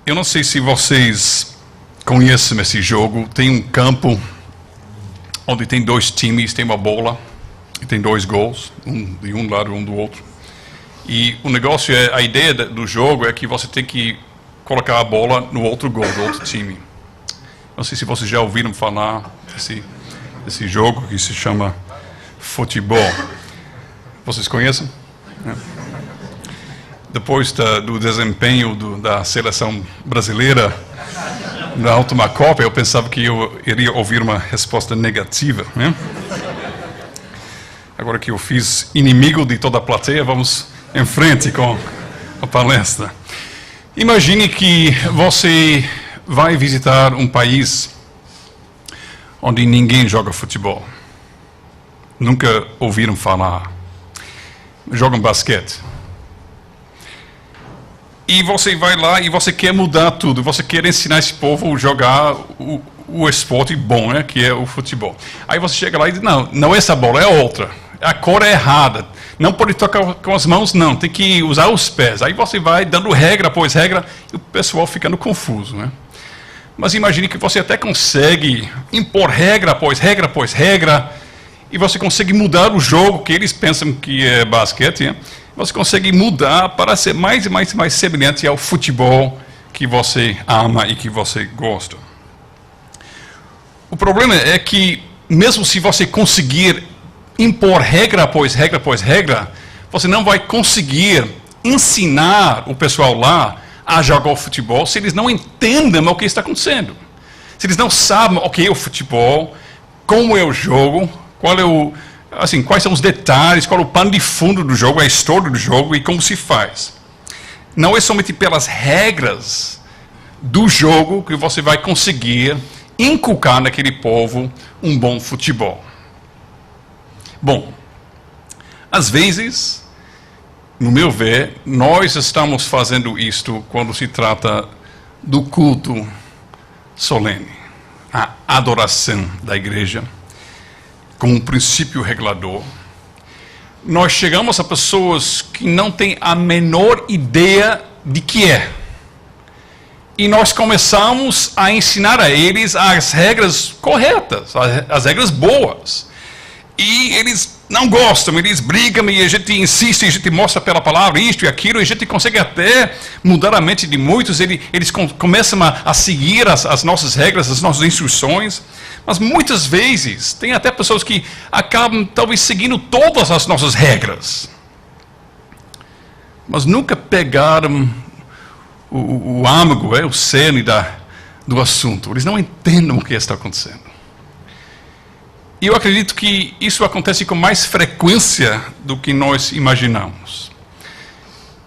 Eu não sei se vocês conhecem esse jogo. Tem um campo onde tem dois times, tem uma bola e tem dois gols, um de um lado e um do outro. E o negócio a ideia do jogo é que você tem que colocar a bola no outro gol do outro time. Não sei se vocês já ouviram falar desse jogo que se chama futebol. Vocês conhecem? É. Depois do desempenho da seleção brasileira na última Copa, eu pensava que eu iria ouvir uma resposta negativa, né? Agora que eu fiz inimigo de toda a plateia, vamos em frente com a palestra. Imagine que você vai visitar um país onde ninguém joga futebol. Nunca ouviram falar. Jogam basquete. E você vai lá e você quer mudar tudo. Você quer ensinar esse povo a jogar o esporte bom, né, que é o futebol. Aí você chega lá e diz, não essa bola, é outra. A cor é errada. Não pode tocar com as mãos, não. Tem que usar os pés. Aí você vai dando regra após regra e o pessoal ficando confuso, né? Mas imagine que você até consegue impor regra após regra, e você consegue mudar o jogo que eles pensam que é basquete, né? Você consegue mudar para ser mais e mais semelhante ao futebol que você ama e que você gosta. O problema é que, mesmo se você conseguir impor regra após regra, você não vai conseguir ensinar o pessoal lá a jogar o futebol se eles não entendem o que está acontecendo. Se eles não sabem o que é o futebol, como é o jogo, quais são os detalhes, qual é o pano de fundo do jogo, a história do jogo e como se faz. Não é somente pelas regras do jogo que você vai conseguir inculcar naquele povo um bom futebol. Bom, às vezes, no meu ver, nós estamos fazendo isto quando se trata do culto solene, a adoração da igreja, como um princípio regulador. Nós chegamos a pessoas que não têm a menor ideia de que é. E nós começamos a ensinar a eles as regras corretas, as regras boas. E eles não gostam, eles brigam e a gente insiste, a gente mostra pela palavra isto e aquilo, e a gente consegue até mudar a mente de muitos, eles começam a seguir as nossas regras, as nossas instruções, mas muitas vezes tem até pessoas que acabam talvez seguindo todas as nossas regras, mas nunca pegaram o âmago, o cerne do assunto. Eles não entendem o que está acontecendo. E eu acredito que isso acontece com mais frequência do que nós imaginamos.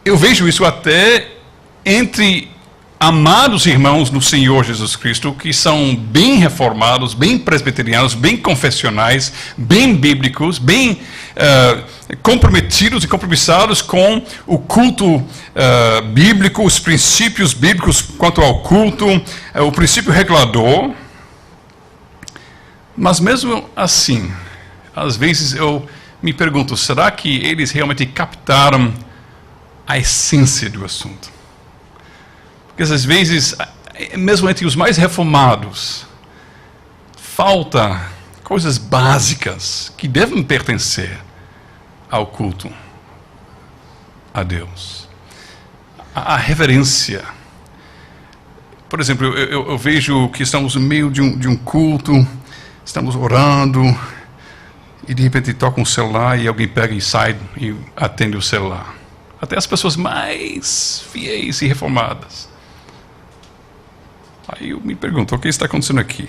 Eu vejo isso até entre amados irmãos no Senhor Jesus Cristo, que são bem reformados, bem presbiterianos, bem confessionais, bem bíblicos, bem comprometidos e compromissados com o culto bíblico, os princípios bíblicos quanto ao culto, o princípio regulador. Mas mesmo assim, às vezes eu me pergunto, será que eles realmente captaram a essência do assunto? Porque às vezes, mesmo entre os mais reformados, falta coisas básicas que devem pertencer ao culto a Deus. A reverência. Por exemplo, eu vejo que estamos no meio de um culto. Estamos orando e de repente toca um celular e alguém pega e sai e atende o celular. Até as pessoas mais fiéis e reformadas. Aí eu me pergunto, o que está acontecendo aqui?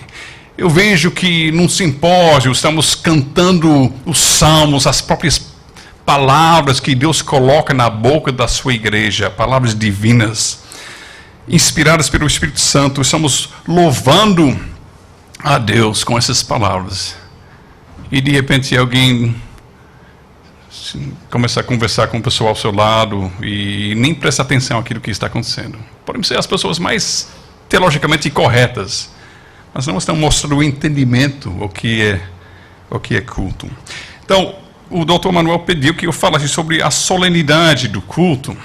Eu vejo que num simpósio estamos cantando os salmos, as próprias palavras que Deus coloca na boca da sua igreja, palavras divinas, inspiradas pelo Espírito Santo. Estamos louvando a Deus com essas palavras. E de repente alguém começa a conversar com o pessoal ao seu lado e nem presta atenção àquilo que está acontecendo. Podem ser as pessoas mais teologicamente corretas, mas não estão mostrando o entendimento o que é culto. Então, o Dr. Manuel pediu que eu falasse sobre a solenidade do culto.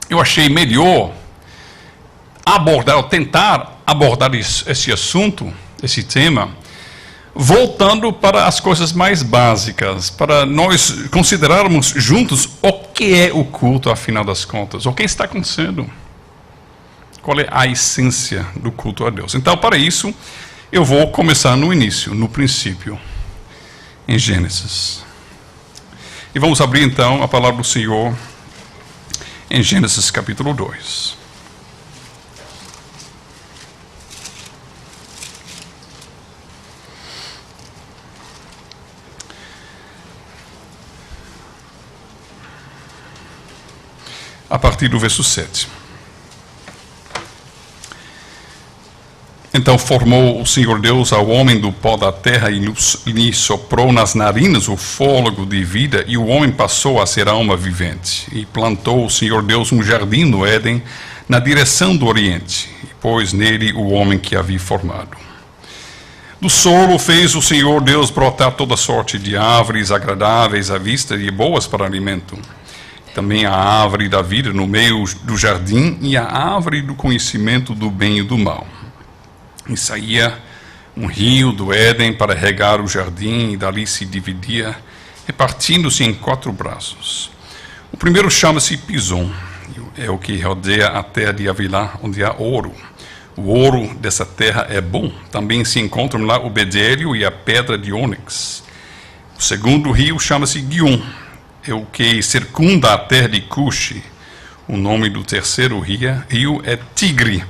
Eu achei melhor tentar abordar esse assunto, esse tema, voltando para as coisas mais básicas, para nós considerarmos juntos o que é o culto, afinal das contas, o que está acontecendo, qual é a essência do culto a Deus. Então, para isso, eu vou começar no início, no princípio, em Gênesis. E vamos abrir então a palavra do Senhor em Gênesis capítulo 2. A partir do verso 7. Então formou o Senhor Deus ao homem do pó da terra e lhe soprou nas narinas o fôlego de vida, e o homem passou a ser alma vivente. E plantou o Senhor Deus um jardim no Éden, na direção do oriente, e pôs nele o homem que havia formado. Do solo fez o Senhor Deus brotar toda sorte de árvores agradáveis à vista e boas para alimento. Também a árvore da vida no meio do jardim e a árvore do conhecimento do bem e do mal. E saía um rio do Éden para regar o jardim, e dali se dividia, repartindo-se em 4 braços. O primeiro chama-se Pison, é o que rodeia a terra de Havilá, onde há ouro. O ouro dessa terra é bom. Também se encontram lá o bedélio e a pedra de ônix. O segundo rio chama-se Guion, é o que circunda a terra de Cuxi. O nome do terceiro rio é Tigre,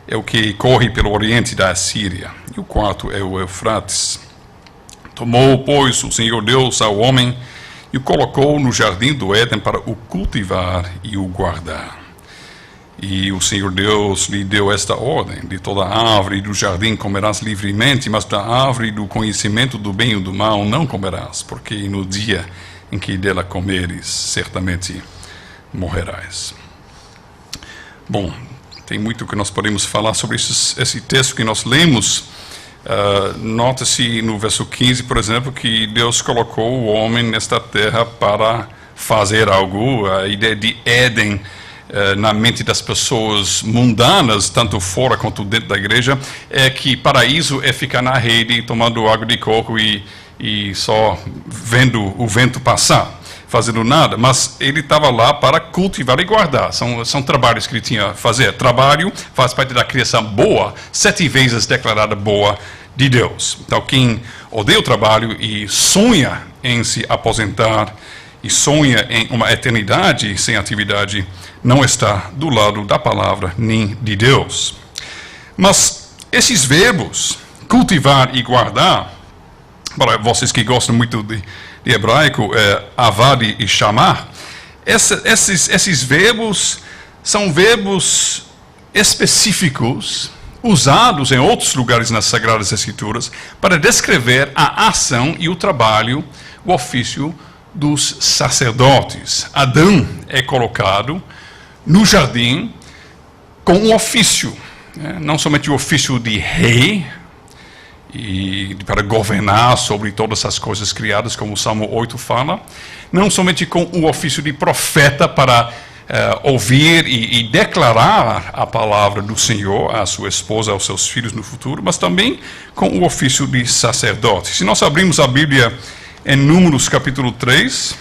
é o que corre pelo oriente da Assíria. E o quarto é o Eufrates. Tomou, pois, o Senhor Deus ao homem e o colocou no jardim do Éden para o cultivar e o guardar. E o Senhor Deus lhe deu esta ordem: de toda árvore do jardim comerás livremente, mas da árvore do conhecimento do bem e do mal não comerás, porque no dia em que dela comeres, certamente morrerás. Bom, tem muito que nós podemos falar sobre esse texto que nós lemos. Nota-se no verso 15, por exemplo, que Deus colocou o homem nesta terra para fazer algo. A ideia de Éden, na mente das pessoas mundanas, tanto fora quanto dentro da igreja, é que paraíso é ficar na rede, tomando água de coco e só vendo o vento passar, fazendo nada. Mas ele estava lá para cultivar e guardar. São trabalhos que ele tinha a fazer. Trabalho faz parte da criação boa, 7 vezes declarada boa de Deus. Então, quem odeia o trabalho e sonha em se aposentar e sonha em uma eternidade sem atividade, não está do lado da palavra nem de Deus. Mas esses verbos, cultivar e guardar, para vocês que gostam muito de hebraico, avad e chamar, esses verbos são verbos específicos, usados em outros lugares nas Sagradas Escrituras, para descrever a ação e o trabalho, o ofício dos sacerdotes. Adão é colocado no jardim com um ofício, não somente o ofício de rei, e para governar sobre todas as coisas criadas, como o Salmo 8 fala, não somente com o ofício de profeta para ouvir e declarar a palavra do Senhor à sua esposa, aos seus filhos no futuro, mas também com o ofício de sacerdote. Se nós abrimos a Bíblia em Números capítulo 3,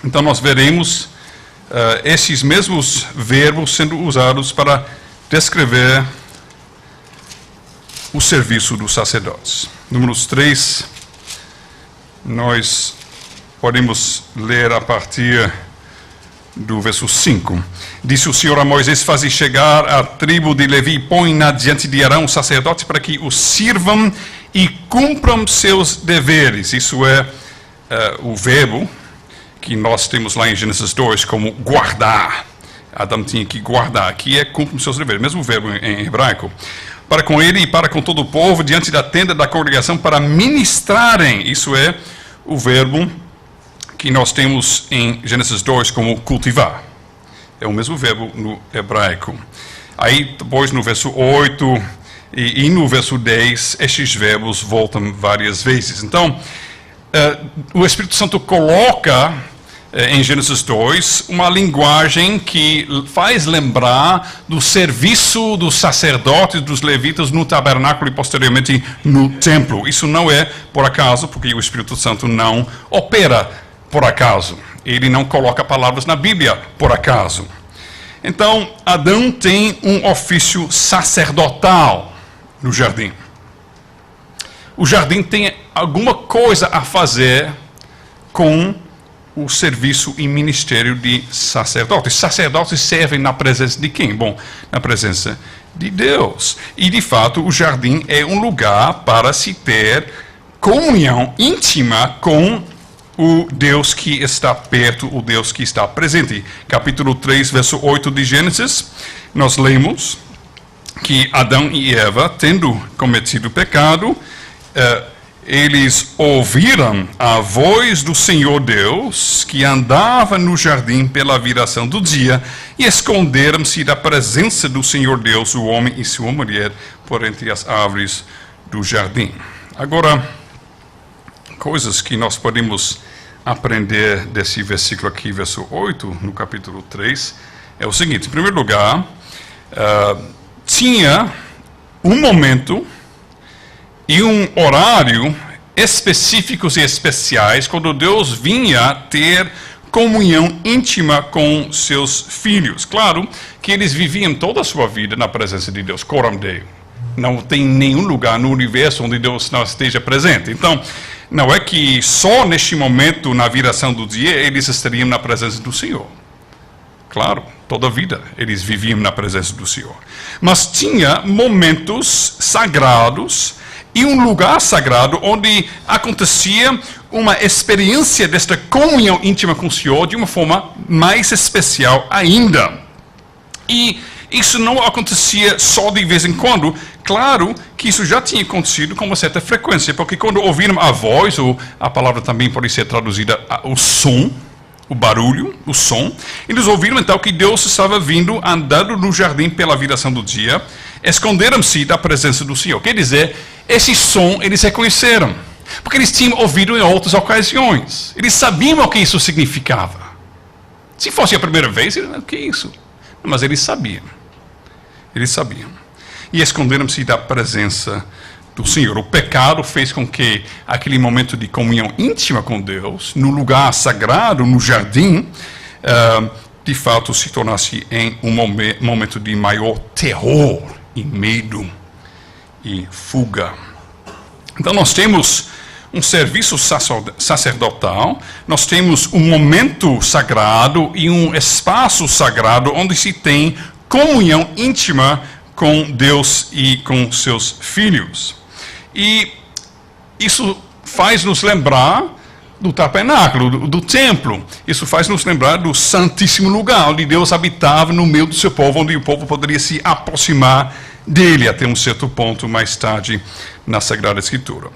então nós veremos esses mesmos verbos sendo usados para descrever o serviço dos sacerdotes. Números 3, nós podemos ler a partir do verso 5. Disse o Senhor a Moisés: faze chegar a tribo de Levi, põe-na diante de Arão, sacerdote, para que os sirvam e cumpram seus deveres. Isso é o verbo que nós temos lá em Gênesis 2 como guardar. Adão tinha que guardar. Aqui é cumpram seus deveres, mesmo verbo em hebraico. Para com ele e para com todo o povo, diante da tenda da congregação, para ministrarem. Isso é o verbo que nós temos em Gênesis 2 como cultivar. É o mesmo verbo no hebraico. Aí, depois, no verso 8 e no verso 10, estes verbos voltam várias vezes. Então, o Espírito Santo coloca em Gênesis 2, uma linguagem que faz lembrar do serviço dos sacerdotes, dos levitas no tabernáculo e posteriormente no templo. Isso não é por acaso, porque o Espírito Santo não opera por acaso. Ele não coloca palavras na Bíblia por acaso. Então, Adão tem um ofício sacerdotal no jardim. O jardim tem alguma coisa a fazer com o serviço e ministério de sacerdotes. Sacerdotes servem na presença de quem? Bom, na presença de Deus. E, de fato, o jardim é um lugar para se ter comunhão íntima com o Deus que está perto, o Deus que está presente. Capítulo 3, verso 8 de Gênesis, nós lemos que Adão e Eva, tendo cometido pecado, eles ouviram a voz do Senhor Deus, que andava no jardim pela viração do dia, e esconderam-se da presença do Senhor Deus, o homem e sua mulher, por entre as árvores do jardim. Agora, coisas que nós podemos aprender desse versículo aqui, verso 8, no capítulo 3, é o seguinte: em primeiro lugar, tinha um momento e um horário específicos e especiais quando Deus vinha ter comunhão íntima com seus filhos. Claro que eles viviam toda a sua vida na presença de Deus, coram Deo. Não tem nenhum lugar no universo onde Deus não esteja presente. Então, não é que só neste momento, na viração do dia, eles estariam na presença do Senhor. Claro, toda a vida eles viviam na presença do Senhor. Mas tinha momentos sagrados e um lugar sagrado onde acontecia uma experiência desta comunhão íntima com o Senhor de uma forma mais especial ainda. E isso não acontecia só de vez em quando. Claro que isso já tinha acontecido com uma certa frequência, porque quando ouviram a voz, ou a palavra também pode ser traduzida o som, o barulho, o som, eles ouviram então que Deus estava vindo, andando no jardim pela viração do dia, esconderam-se da presença do Senhor. Quer dizer, esse som eles reconheceram, porque eles tinham ouvido em outras ocasiões. Eles sabiam o que isso significava. Se fosse a primeira vez, o que é isso? Mas eles sabiam. Eles sabiam. E esconderam-se da presença do Senhor. O pecado fez com que aquele momento de comunhão íntima com Deus, no lugar sagrado, no jardim, de fato se tornasse em um momento de maior terror e medo e fuga. Então nós temos um serviço sacerdotal, nós temos um momento sagrado e um espaço sagrado onde se tem comunhão íntima com Deus e com seus filhos. E isso faz nos lembrar do tabernáculo, do templo. Isso faz nos lembrar do santíssimo lugar, onde Deus habitava no meio do seu povo, onde o povo poderia se aproximar dele até um certo ponto mais tarde na Sagrada Escritura.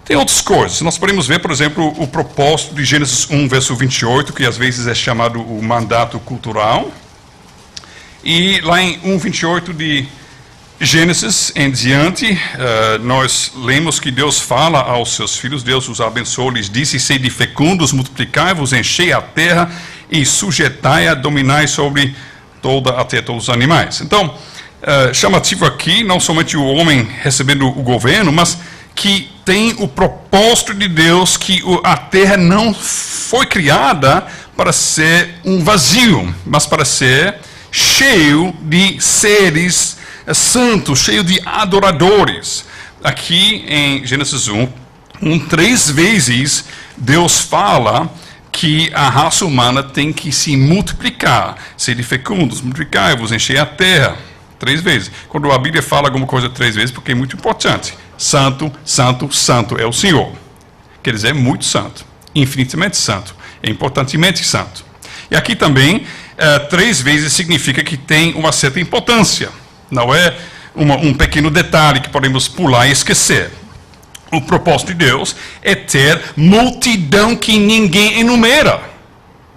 Tem outras coisas. Nós podemos ver, por exemplo, o propósito de Gênesis 1, verso 28, que às vezes é chamado o mandato cultural. E lá em 1:28 de Gênesis em diante, nós lemos que Deus fala aos seus filhos, Deus os abençoou, lhes disse: sede fecundos, multiplicai-vos, enchei a terra e sujeitai-a, dominai sobre até todos os animais. Então, chamativo aqui, não somente o homem recebendo o governo, mas que tem o propósito de Deus, que a terra não foi criada para ser um vazio, mas para ser cheio de seres santos, cheio de adoradores. Aqui em Gênesis 1, 3 vezes Deus fala que a raça humana tem que se multiplicar, sede fecundos, multiplicai-vos, enchei a terra. 3 vezes. Quando a Bíblia fala alguma coisa 3 vezes, porque é muito importante. Santo, santo, santo é o Senhor. Quer dizer, muito santo, infinitamente santo, é importantemente santo. E aqui também, 3 vezes significa que tem uma certa importância. Não é um pequeno detalhe que podemos pular e esquecer. O propósito de Deus é ter multidão que ninguém enumera,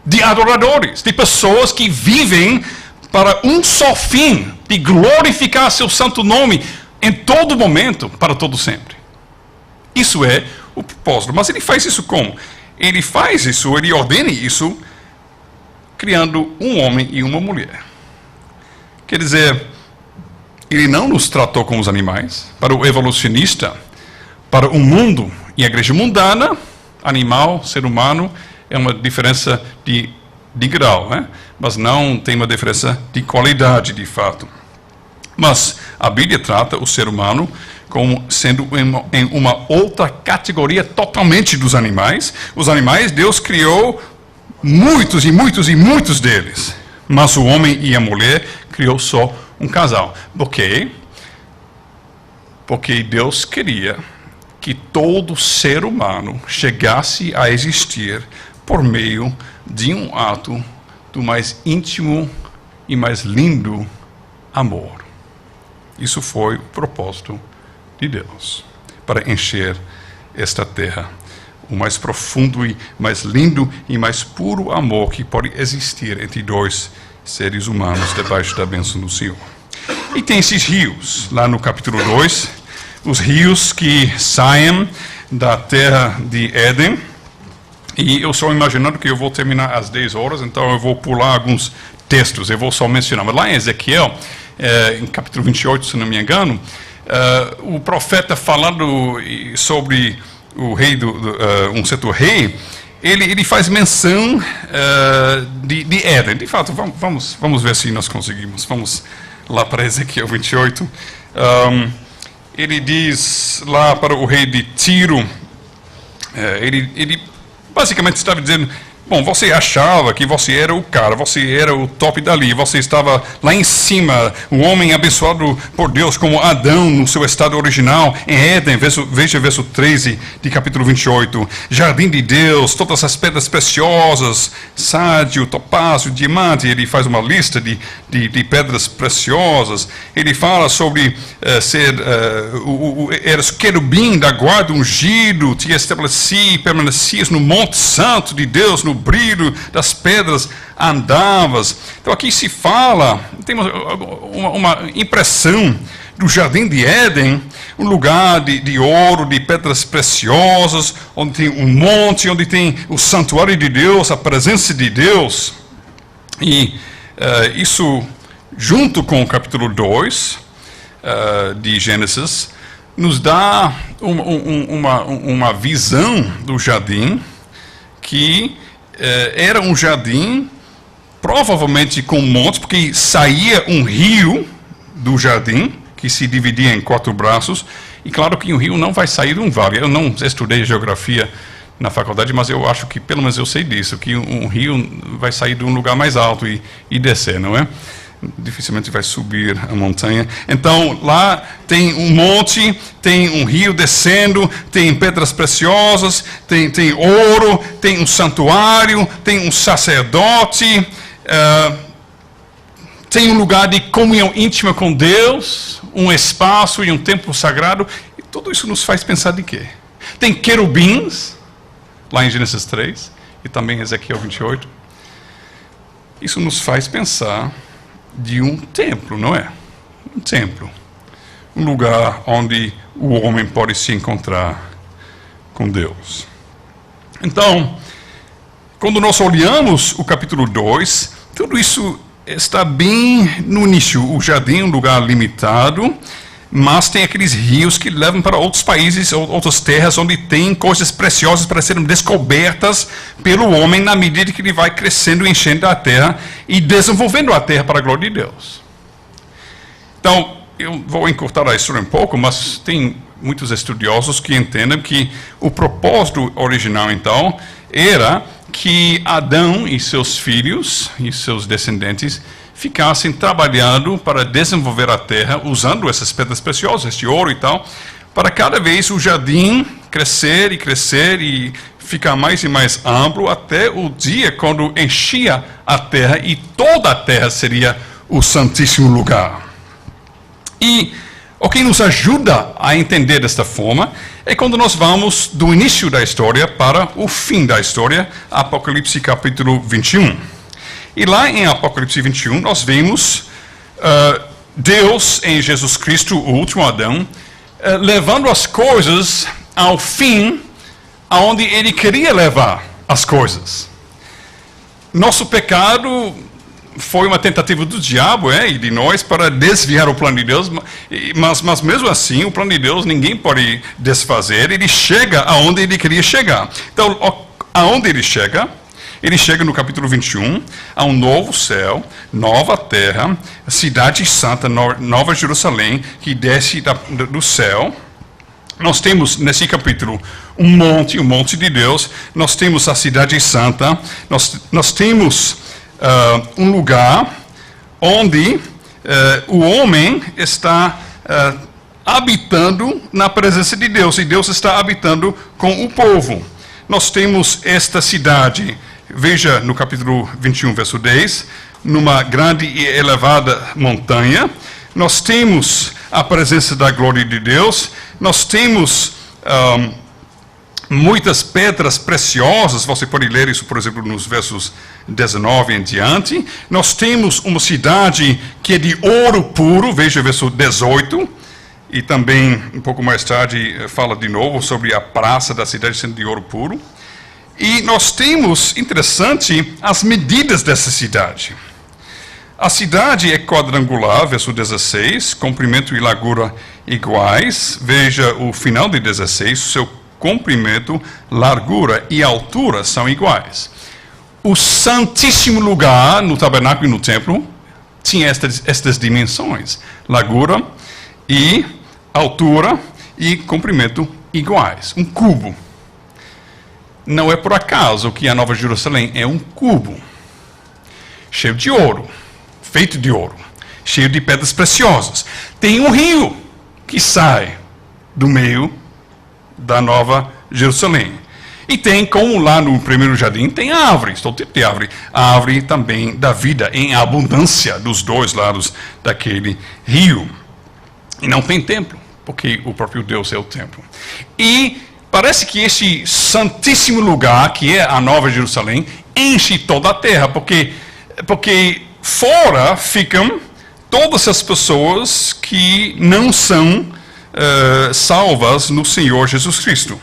de adoradores, de pessoas que vivem para um só fim, de glorificar seu santo nome em todo momento, para todo sempre. Isso é o propósito. Mas ele faz isso como? ele faz isso, ele ordena isso, criando um homem e uma mulher. Quer dizer, ele não nos tratou como os animais. Para o evolucionista, para o mundo e a igreja mundana, animal, ser humano, é uma diferença de grau, né? Mas não tem uma diferença de qualidade, de fato. Mas a Bíblia trata o ser humano como sendo em uma outra categoria totalmente dos animais. Os animais, Deus criou muitos e muitos e muitos deles. Mas o homem e a mulher criou só um casal. Por quê? Porque Deus queria que todo ser humano chegasse a existir por meio de um ato do mais íntimo e mais lindo amor. Isso foi o propósito de Deus, para encher esta terra. O mais profundo e mais lindo e mais puro amor que pode existir entre dois seres humanos debaixo da bênção do Senhor. E tem esses rios, lá no capítulo 2, os rios que saem da terra de Éden. E eu estou imaginando que eu vou terminar às 10 horas, então eu vou pular alguns textos, eu vou só mencionar. Mas lá em Ezequiel, em capítulo 28, se não me engano, o profeta falando sobre o rei, um certo rei, ele faz menção de Éden. De fato, vamos ver se nós conseguimos. Vamos lá para Ezequiel 28. Ele diz lá para o rei de Tiro, ele basicamente estava dizendo: bom, você achava que você era o cara, você era o top dali, você estava lá em cima, o homem abençoado por Deus como Adão no seu estado original, em Éden, veja verso 13 de capítulo 28, jardim de Deus, todas as pedras preciosas, sádio, topázio, diamante, ele faz uma lista de pedras preciosas, ele fala sobre eras querubim da guarda ungido, te estabeleci e permanecias no monte santo de Deus, no brilho das pedras andavas. Então aqui se fala, temos uma impressão do jardim de Éden, um lugar de ouro, de pedras preciosas, onde tem um monte, onde tem o santuário de Deus, a presença de Deus. E isso, junto com o capítulo 2 de Gênesis, nos dá uma visão do jardim que era um jardim, provavelmente com montes, porque saía um rio do jardim, que se dividia em 4 braços, e claro que um rio não vai sair de um vale. Eu não estudei geografia na faculdade, mas eu acho que, pelo menos eu sei disso, que um rio vai sair de um lugar mais alto e descer, não é? Dificilmente vai subir a montanha. Então lá tem um monte, tem um rio descendo, tem pedras preciosas, tem ouro, tem um santuário, tem um sacerdote, tem um lugar de comunhão íntima com Deus, um espaço e um templo sagrado. E tudo isso nos faz pensar de quê? Tem querubins lá em Gênesis 3 e também em Ezequiel 28. Isso nos faz pensar de um templo, não é? Um templo. Um lugar onde o homem pode se encontrar com Deus. Então, quando nós olhamos o capítulo 2, tudo isso está bem no início. O jardim é um lugar limitado, mas tem aqueles rios que levam para outros países, outras terras, onde tem coisas preciosas para serem descobertas pelo homem na medida que ele vai crescendo, enchendo a terra e desenvolvendo a terra para a glória de Deus. Então, eu vou encurtar a história um pouco, mas tem muitos estudiosos que entendem que o propósito original, então, era que Adão e seus filhos e seus descendentes ficassem trabalhando para desenvolver a terra, usando essas pedras preciosas, este ouro e tal, para cada vez o jardim crescer e ficar mais e mais amplo, até o dia quando enchia a terra e toda a terra seria o santíssimo lugar. E o que nos ajuda a entender desta forma é quando nós vamos do início da história para o fim da história, Apocalipse capítulo 21. E lá em Apocalipse 21 nós vemos Deus em Jesus Cristo, o último Adão, levando as coisas ao fim aonde ele queria levar as coisas. Nosso pecado foi uma tentativa do diabo e de nós para desviar o plano de Deus, mas mesmo assim, o plano de Deus ninguém pode desfazer, ele chega aonde ele queria chegar. Então, aonde ele chega? Ele chega no capítulo 21, a um novo céu, nova terra, cidade santa, nova Jerusalém, que desce do céu. Nós temos nesse capítulo um monte de Deus, nós temos a cidade santa, nós temos um lugar onde o homem está habitando na presença de Deus, e Deus está habitando com o povo. Nós temos esta cidade, veja no capítulo 21, verso 10, numa grande e elevada montanha. Nós temos a presença da glória de Deus, nós temos muitas pedras preciosas, você pode ler isso, por exemplo, nos versos 19 em diante. Nós temos uma cidade que é de ouro puro, veja verso 18, e também, um pouco mais tarde, fala de novo sobre a praça da cidade sendo de ouro puro. E nós temos, interessante, as medidas dessa cidade. A cidade é quadrangular, verso 16, comprimento e largura iguais. Veja o final de 16, o seu comprimento, largura e altura são iguais. O santíssimo lugar no tabernáculo e no templo tinha estas dimensões, largura e altura e comprimento iguais, um cubo. Não é por acaso que a Nova Jerusalém é um cubo, cheio de ouro, feito de ouro, cheio de pedras preciosas. Tem um rio que sai do meio da Nova Jerusalém. E tem, como lá no primeiro jardim, tem árvores, todo tipo de árvore. A árvore também da vida, em abundância dos dois lados daquele rio. E não tem templo, porque o próprio Deus é o templo. E parece que esse santíssimo lugar, que é a Nova Jerusalém, enche toda a terra, porque fora ficam todas as pessoas que não são salvas no Senhor Jesus Cristo.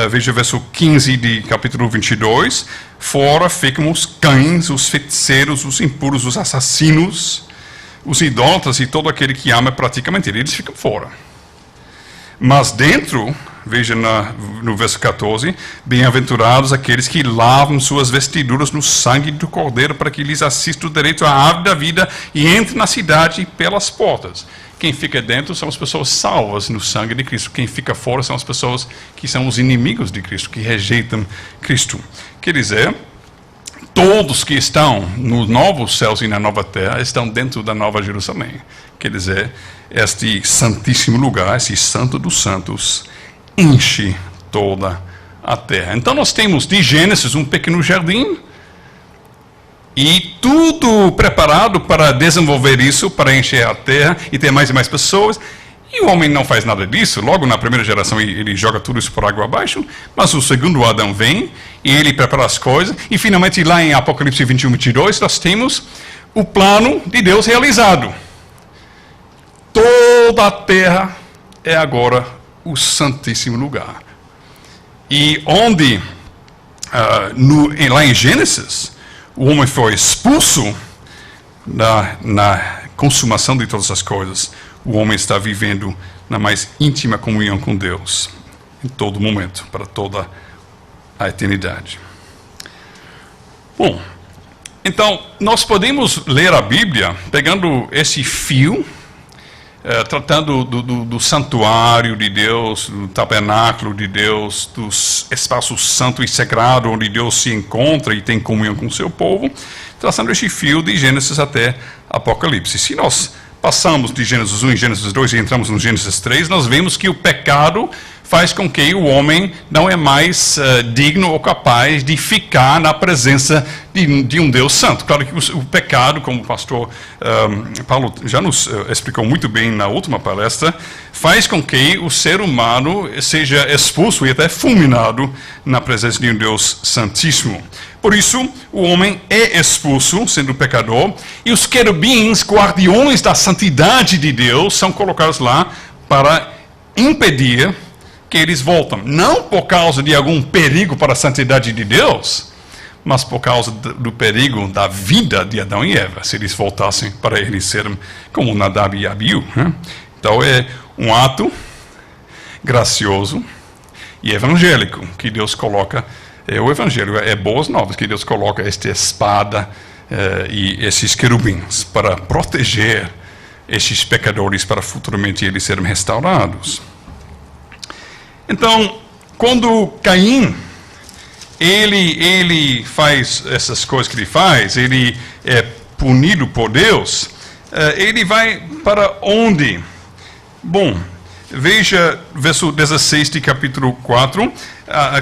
Veja o verso 15 de capítulo 22. Fora ficam os cães, os feiticeiros, os impuros, os assassinos, os idólatras e todo aquele que ama e pratica mentira. Eles ficam fora. Mas dentro, veja no verso 14, bem-aventurados aqueles que lavam suas vestiduras no sangue do Cordeiro, para que lhes assista o direito à árvore da vida e entre na cidade pelas portas. Quem fica dentro são as pessoas salvas no sangue de Cristo. Quem fica fora são as pessoas que são os inimigos de Cristo, que rejeitam Cristo. Quer dizer, todos que estão nos novos céus e na nova terra estão dentro da Nova Jerusalém. Quer dizer, este santíssimo lugar, esse santo dos santos, enche toda a terra. Então nós temos de Gênesis um pequeno jardim, e tudo preparado para desenvolver isso, para encher a terra e ter mais e mais pessoas. E o homem não faz nada disso. Logo na primeira geração ele joga tudo isso por água abaixo. Mas o segundo Adão vem e ele prepara as coisas. E finalmente lá em Apocalipse 21, 22 nós temos o plano de Deus realizado. Toda a terra é agora o santíssimo lugar. E onde, lá em Gênesis, o homem foi expulso na consumação de todas as coisas. O homem está vivendo na mais íntima comunhão com Deus, em todo momento, para toda a eternidade. Bom, então, nós podemos ler a Bíblia pegando esse fio, tratando do santuário de Deus, do tabernáculo de Deus, dos espaços santo e sagrado onde Deus se encontra e tem comunhão com o seu povo, traçando este fio de Gênesis até Apocalipse. Se nós passamos de Gênesis 1 e Gênesis 2 e entramos no Gênesis 3, nós vemos que o pecado faz com que o homem não é mais digno ou capaz de ficar na presença de um Deus santo. Claro que o pecado, como o pastor Paulo já nos explicou muito bem na última palestra, faz com que o ser humano seja expulso e até fulminado na presença de um Deus santíssimo. Por isso, o homem é expulso, sendo pecador, e os querubins, guardiões da santidade de Deus, são colocados lá para impedir que eles voltam. Não por causa de algum perigo para a santidade de Deus, mas por causa do perigo da vida de Adão e Eva, se eles voltassem para eles serem como Nadab e Abiú. Né? Então é um ato gracioso e evangélico que Deus coloca. O evangelho é boas novas, que Deus coloca esta espada e esses querubins para proteger esses pecadores, para futuramente eles serem restaurados. Então, quando Caim ele faz essas coisas que ele faz, ele é punido por Deus, ele vai para onde? Bom, veja verso 16 de capítulo 4,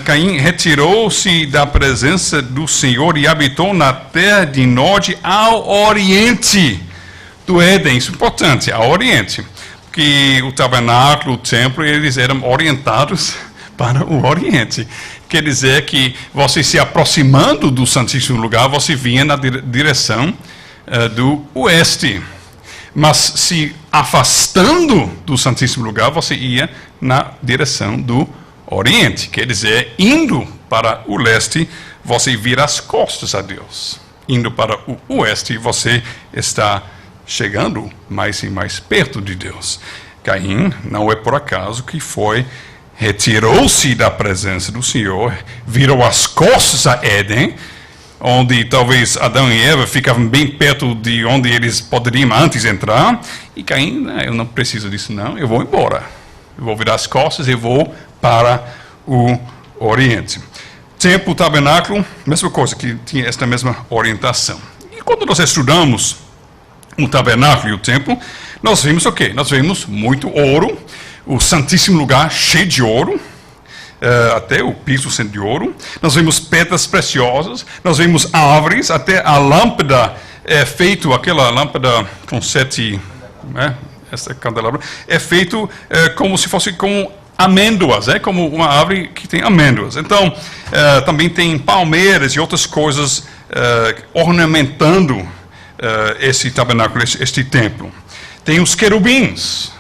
Caim retirou-se da presença do Senhor e habitou na terra de norte ao oriente do Éden. Isso é importante, ao oriente, porque o tabernáculo, o templo, eles eram orientados para o oriente. Quer dizer que você se aproximando do Santíssimo Lugar, você vinha na direção do oeste. Mas se afastando do Santíssimo Lugar, você ia na direção do oriente. Quer dizer, indo para o leste, você vira as costas a Deus. Indo para o oeste, você está chegando mais e mais perto de Deus. Caim não é por acaso que retirou-se da presença do Senhor, virou as costas a Éden, onde talvez Adão e Eva ficavam bem perto de onde eles poderiam antes entrar, e Caim, eu não preciso disso não, eu vou embora. Eu vou virar as costas e vou para o oriente. Templo, tabernáculo, mesma coisa, que tinha esta mesma orientação. E quando nós estudamos o tabernáculo e o templo, nós vimos o quê? Nós vimos muito ouro, o Santíssimo Lugar cheio de ouro, até o piso sendo de ouro. Nós vimos pedras preciosas, nós vimos árvores, até a lâmpada aquela lâmpada com 7, essa candelabra, é feito como se fosse com amêndoas, como uma árvore que tem amêndoas. Então, também tem palmeiras e outras coisas ornamentando esse tabernáculo, este templo. Tem os querubins.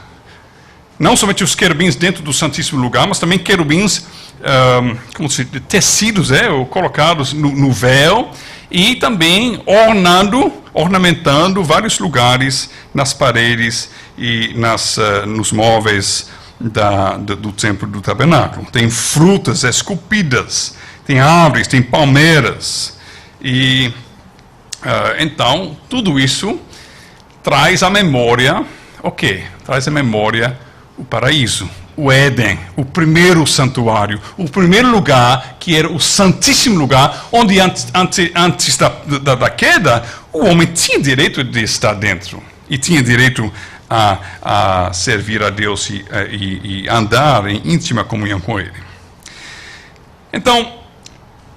Não somente os querubins dentro do Santíssimo Lugar, mas também querubins tecidos, colocados no véu, e também ornamentando vários lugares nas paredes e nos móveis do templo do tabernáculo. Tem frutas esculpidas, tem árvores, tem palmeiras. E então, tudo isso traz à memória, traz à memória o paraíso, o Éden, o primeiro santuário, o primeiro lugar que era o Santíssimo Lugar, onde antes da queda, o homem tinha direito de estar dentro e tinha direito a servir a Deus e andar em íntima comunhão com Ele. Então,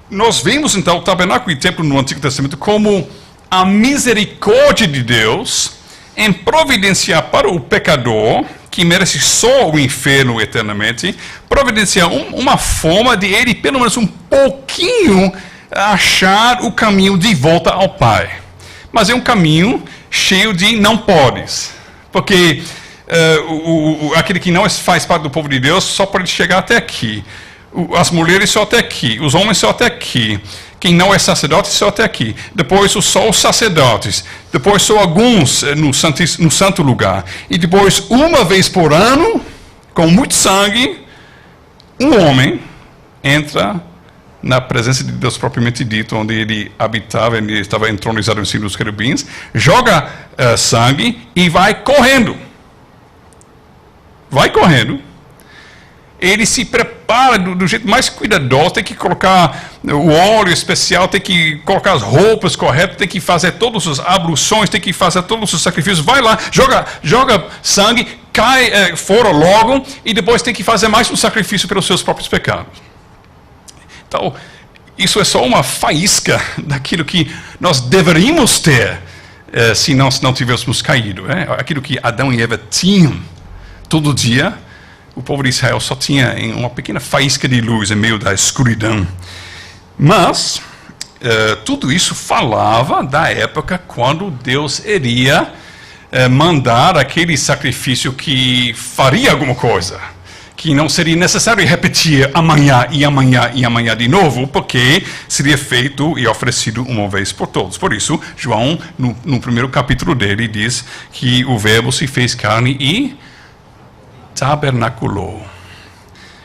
nós vemos então o tabernáculo e o templo no Antigo Testamento como a misericórdia de Deus em providenciar para o pecador, que merece só o inferno eternamente, providenciar uma forma de ele, pelo menos um pouquinho, achar o caminho de volta ao Pai. Mas é um caminho cheio de não podes. Porque aquele que não faz parte do povo de Deus só pode chegar até aqui. As mulheres só até aqui. Os homens só até aqui. Quem não é sacerdote só até aqui. Depois só os sacerdotes. Depois só alguns no santo lugar. E depois, uma vez por ano, com muito sangue, um homem entra na presença de Deus propriamente dito, onde ele habitava, ele estava entronizado em cima dos querubins, joga sangue e vai correndo. Vai correndo. Ele se prepara do jeito mais cuidadoso, tem que colocar o óleo especial, tem que colocar as roupas corretas, tem que fazer todas as abluções, tem que fazer todos os sacrifícios. Vai lá, joga sangue, cai fora logo, e depois tem que fazer mais um sacrifício pelos seus próprios pecados. Então, isso é só uma faísca daquilo que nós deveríamos ter se nós não tivéssemos caído. Aquilo que Adão e Eva tinham todo dia, o povo de Israel só tinha uma pequena faísca de luz em meio da escuridão. Mas, tudo isso falava da época quando Deus iria mandar aquele sacrifício que faria alguma coisa, que não seria necessário repetir amanhã e amanhã e amanhã de novo, porque seria feito e oferecido uma vez por todos. Por isso, João, no primeiro capítulo dele, diz que o Verbo se fez carne e tabernaculou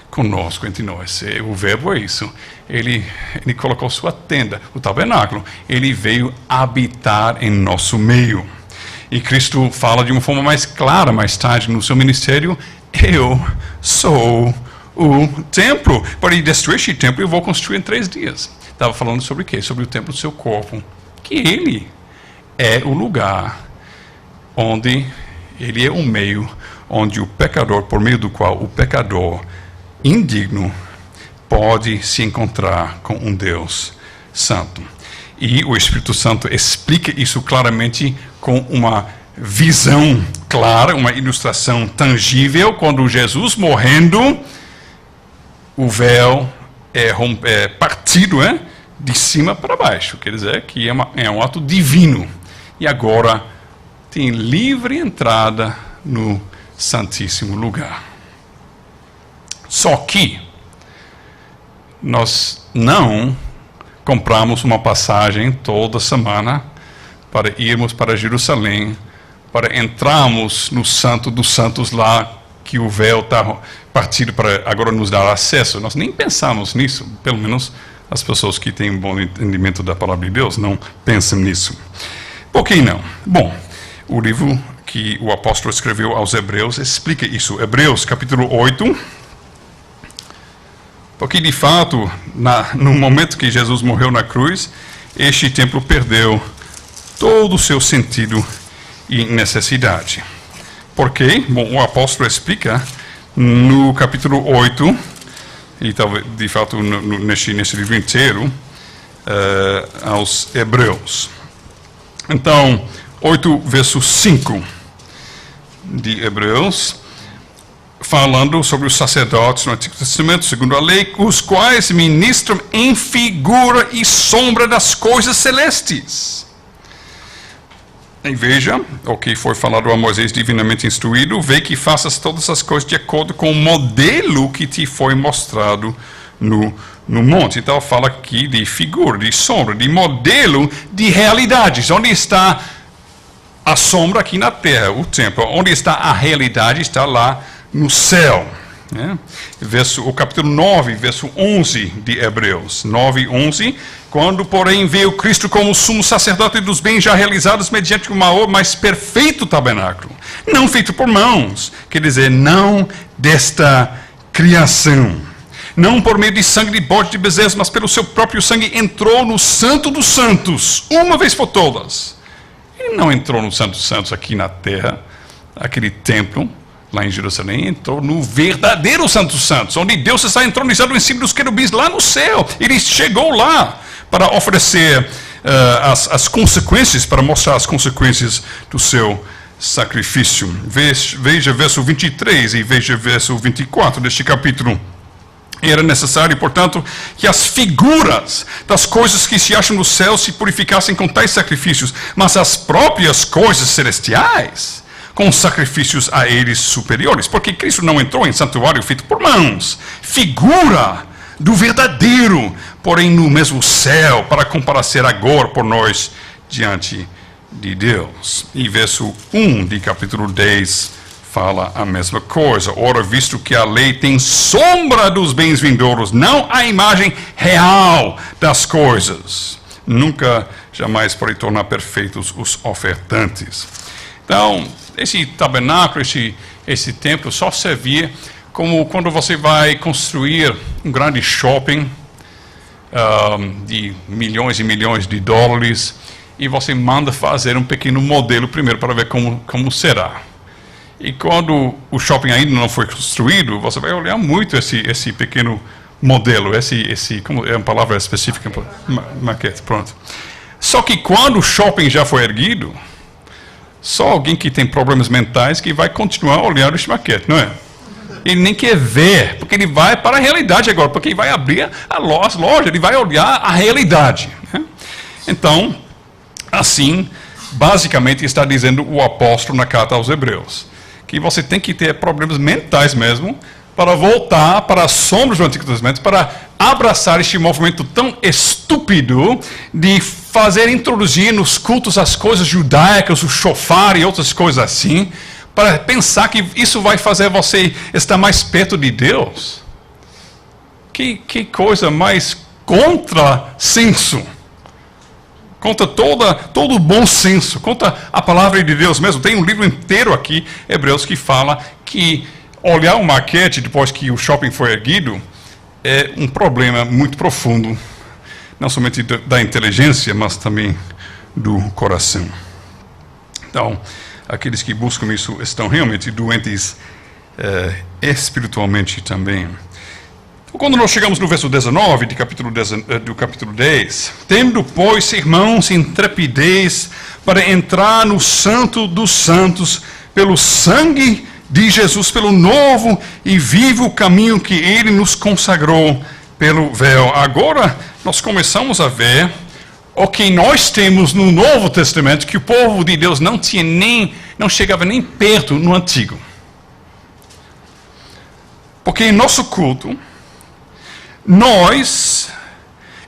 conosco, entre nós. O Verbo é isso. Ele colocou sua tenda, o tabernáculo. Ele veio habitar em nosso meio. E Cristo fala de uma forma mais clara mais tarde no seu ministério: eu sou o templo. Para destruir este templo, eu vou construir em 3 dias. Estava falando sobre o quê? Sobre o templo do seu corpo. Que ele é o lugar onde, ele é o meio onde o pecador, por meio do qual o pecador indigno pode se encontrar com um Deus santo. E o Espírito Santo explica isso claramente com uma visão clara, uma ilustração tangível. Quando Jesus morrendo, o véu é partido de cima para baixo. Quer dizer que é um ato divino. E agora tem livre entrada no Santíssimo Lugar. Só que nós não compramos uma passagem toda semana para irmos para Jerusalém, para entrarmos no Santo dos Santos lá, que o véu está partido para agora nos dar acesso. Nós nem pensamos nisso, pelo menos as pessoas que têm um bom entendimento da palavra de Deus não pensam nisso. Por que não? Bom, o livro que o apóstolo escreveu aos Hebreus explica isso. Hebreus capítulo 8, porque de fato, no momento que Jesus morreu na cruz, este templo perdeu todo o seu sentido e necessidade. Por quê? Bom, o apóstolo explica no capítulo 8, e talvez de fato nesse livro inteiro, aos Hebreus. Então, 8 verso 5 de Hebreus, falando sobre os sacerdotes no Antigo Testamento, segundo a lei, os quais ministram em figura e sombra das coisas celestes. E veja o que foi falado a Moisés divinamente instruído: vê que faças todas as coisas de acordo com o modelo que te foi mostrado no monte. Então fala aqui de figura, de sombra, de modelo de realidades. Onde está a sombra? Aqui na terra, o templo. Onde está a realidade? Está lá no céu. O capítulo 9, verso 11 de Hebreus. 9, 11. Quando, porém, veio Cristo como sumo sacerdote dos bens já realizados mediante o maior, mais perfeito tabernáculo, não feito por mãos, quer dizer, não desta criação, não por meio de sangue de bode de bezerros, mas pelo seu próprio sangue entrou no Santo dos Santos, uma vez por todas. Ele não entrou no Santo dos Santos aqui na terra, aquele templo lá em Jerusalém, entrou no verdadeiro Santo dos Santos, onde Deus está entronizado em cima dos querubins lá no céu. Ele chegou lá para oferecer as consequências, para mostrar as consequências do seu sacrifício. Veja verso 23 e veja verso 24 deste capítulo. Era necessário, portanto, que as figuras das coisas que se acham no céu se purificassem com tais sacrifícios, mas as próprias coisas celestiais com sacrifícios a eles superiores, porque Cristo não entrou em santuário feito por mãos, figura do verdadeiro, porém no mesmo céu, para comparecer agora por nós diante de Deus. E verso 1 de capítulo 10 fala a mesma coisa. Ora, visto que a lei tem sombra dos bens vindouros, não a imagem real das coisas, nunca, jamais pode tornar perfeitos os ofertantes. Então, esse tabernáculo, esse templo só servia como quando você vai construir um grande shopping de milhões e milhões de dólares e você manda fazer um pequeno modelo primeiro para ver como será. E quando o shopping ainda não foi construído, você vai olhar muito esse pequeno modelo, como é uma palavra específica, maquete, pronto. Só que quando o shopping já foi erguido, só alguém que tem problemas mentais que vai continuar a olhar esse maquete, não é? Ele nem quer ver, porque ele vai para a realidade agora, porque ele vai abrir a loja, ele vai olhar a realidade. Né? Então, assim, basicamente está dizendo o apóstolo na carta aos Hebreus, que você tem que ter problemas mentais mesmo para voltar para as sombras do Antigo Testamento, para abraçar este movimento tão estúpido de introduzir nos cultos as coisas judaicas, o shofar e outras coisas assim, para pensar que isso vai fazer você estar mais perto de Deus. Que coisa mais contrassenso. Contra todo o bom senso, contra a palavra de Deus mesmo. Tem um livro inteiro aqui, Hebreus, que fala que olhar uma maquete depois que o shopping foi erguido é um problema muito profundo, não somente da inteligência, mas também do coração. Então, aqueles que buscam isso estão realmente doentes espiritualmente também. Quando nós chegamos no verso 19 do capítulo 10, tendo, pois, irmãos, intrepidez para entrar no Santo dos Santos, pelo sangue de Jesus, pelo novo e vivo caminho que Ele nos consagrou pelo véu. Agora, nós começamos a ver o que nós temos no Novo Testamento, que o povo de Deus não chegava nem perto no Antigo. Porque em nosso culto, nós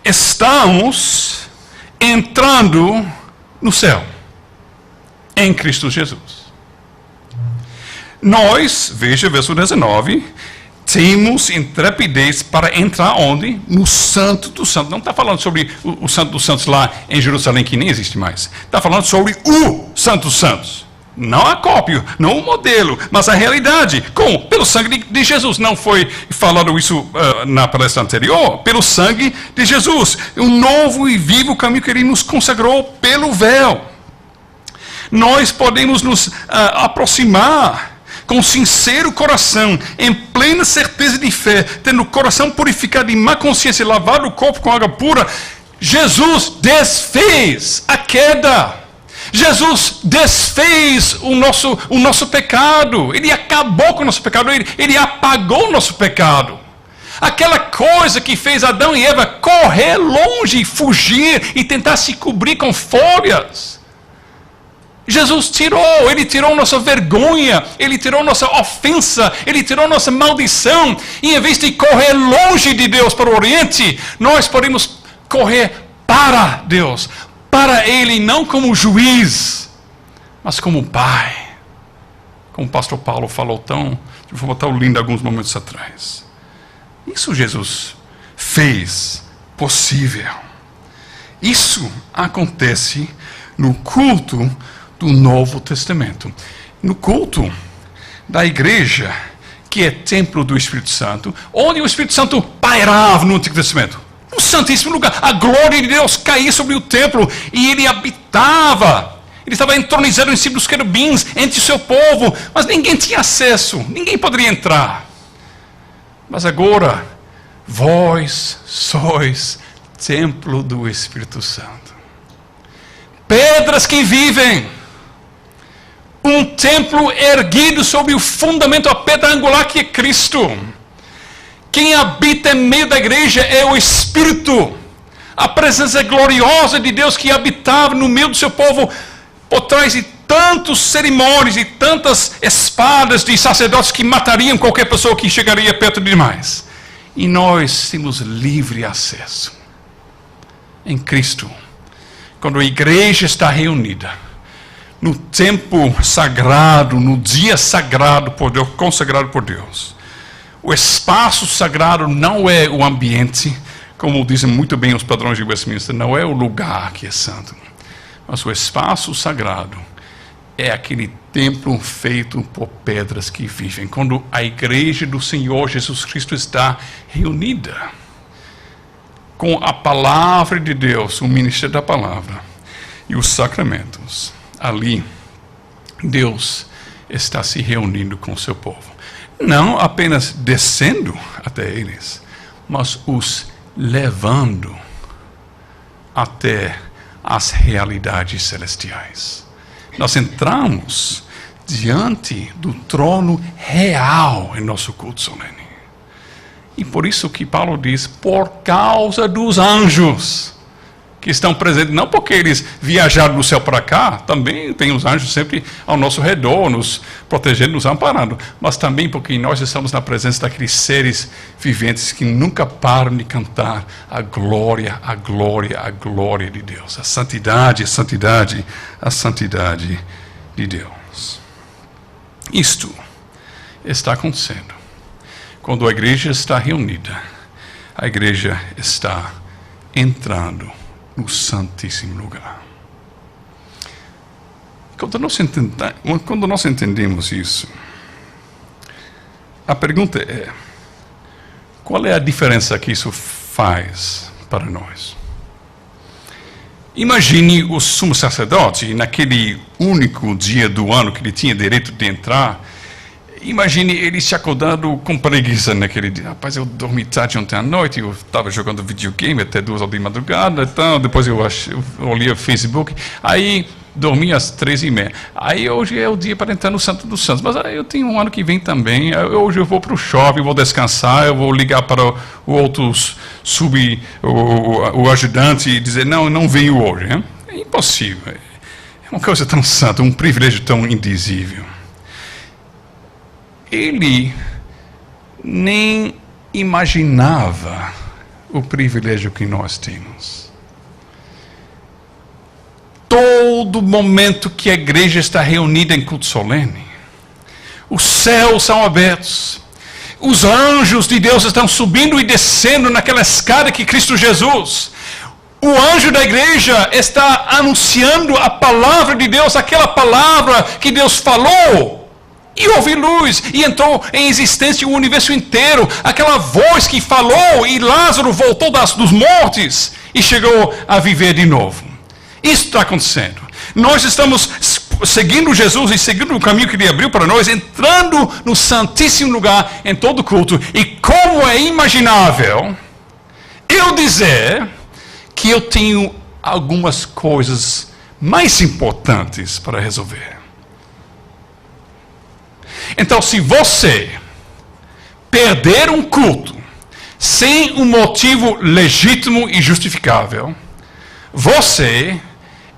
estamos entrando no céu, em Cristo Jesus. Nós, veja verso 19, temos intrepidez para entrar onde? No Santo dos Santos. Não está falando sobre o Santo dos Santos lá em Jerusalém, que nem existe mais. Está falando sobre o Santo dos Santos. Não a cópia, não o modelo, mas a realidade. Como? Pelo sangue de Jesus. Não foi falado isso na palestra anterior? Pelo sangue de Jesus. O novo e vivo caminho que Ele nos consagrou pelo véu. Nós podemos nos aproximar com sincero coração, em plena certeza de fé, tendo o coração purificado de má consciência, lavado o corpo com água pura. Jesus desfez a queda. Jesus desfez o nosso pecado. Ele acabou com o nosso pecado. Ele apagou o nosso pecado. Aquela coisa que fez Adão e Eva correr longe, fugir e tentar se cobrir com folhas. Jesus tirou. Ele tirou nossa vergonha. Ele tirou nossa ofensa. Ele tirou nossa maldição. E em vez de correr longe de Deus para o Oriente, nós podemos correr para Deus. Para Ele, não como juiz, mas como Pai. Como o pastor Paulo falou de forma tão linda alguns momentos atrás. Isso Jesus fez possível. Isso acontece no culto do Novo Testamento. No culto da igreja, que é templo do Espírito Santo, onde o Espírito Santo pairava no Antigo Testamento. No santíssimo lugar, a glória de Deus caía sobre o templo e Ele habitava. Ele estava entronizado em cima dos querubins entre o seu povo, mas ninguém tinha acesso, ninguém poderia entrar. Mas agora, vós sois templo do Espírito Santo. Pedras que vivem. Um templo erguido sobre o fundamento, a pedra angular que é Cristo. Quem habita em meio da igreja é o Espírito. A presença gloriosa de Deus que habitava no meio do seu povo, por trás de tantos cerimônios e tantas espadas de sacerdotes que matariam qualquer pessoa que chegaria perto demais. E nós temos livre acesso em Cristo. Quando a igreja está reunida, no tempo sagrado, no dia sagrado por Deus, consagrado por Deus. O espaço sagrado não é o ambiente, como dizem muito bem os padrões de Westminster, não é o lugar que é santo. Mas o espaço sagrado é aquele templo feito por pedras que vivem. Quando a igreja do Senhor Jesus Cristo está reunida com a palavra de Deus, o ministério da palavra e os sacramentos, ali Deus está se reunindo com o seu povo. Não apenas descendo até eles, mas os levando até as realidades celestiais. Nós entramos diante do trono real em nosso culto solene. E por isso que Paulo diz, por causa dos anjos. que estão presentes, não porque eles viajaram do céu para cá, também tem os anjos sempre ao nosso redor, nos protegendo, nos amparando, mas também porque nós estamos na presença daqueles seres viventes que nunca param de cantar a glória, a glória, a glória de Deus, a santidade, a santidade, a santidade de Deus. Isto está acontecendo quando a igreja está reunida, a igreja está entrando no Santíssimo Lugar. Quando nós entendemos isso, a pergunta é: qual é a diferença que isso faz para nós? Imagine o sumo sacerdote, naquele único dia do ano que ele tinha direito de entrar. Imagine ele se acordando com preguiça naquele dia. Rapaz, eu dormi tarde ontem à noite, eu estava jogando videogame até 2 horas de madrugada, então depois eu olhei o Facebook, aí dormi às 3h30. Aí hoje é o dia para entrar no Santo dos Santos, mas eu tenho um ano que vem também, hoje eu vou para o shopping, vou descansar, eu vou ligar para o outro o ajudante e dizer, não venho hoje. Hein? É impossível, é uma coisa tão santa, um privilégio tão indizível. Ele nem imaginava o privilégio que nós temos. Todo momento que a igreja está reunida em culto solene, os céus são abertos, os anjos de Deus estão subindo e descendo naquela escada que Cristo Jesus. O anjo da igreja está anunciando a palavra de Deus, aquela palavra que Deus falou. E houve luz, e entrou em existência o universo inteiro. Aquela voz que falou, e Lázaro voltou dos mortos, e chegou a viver de novo. Isso está acontecendo. Nós estamos seguindo Jesus, e seguindo o caminho que Ele abriu para nós, entrando no Santíssimo Lugar, em todo culto. E como é imaginável eu dizer que eu tenho algumas coisas mais importantes para resolver. Então, se você perder um culto sem um motivo legítimo e justificável, você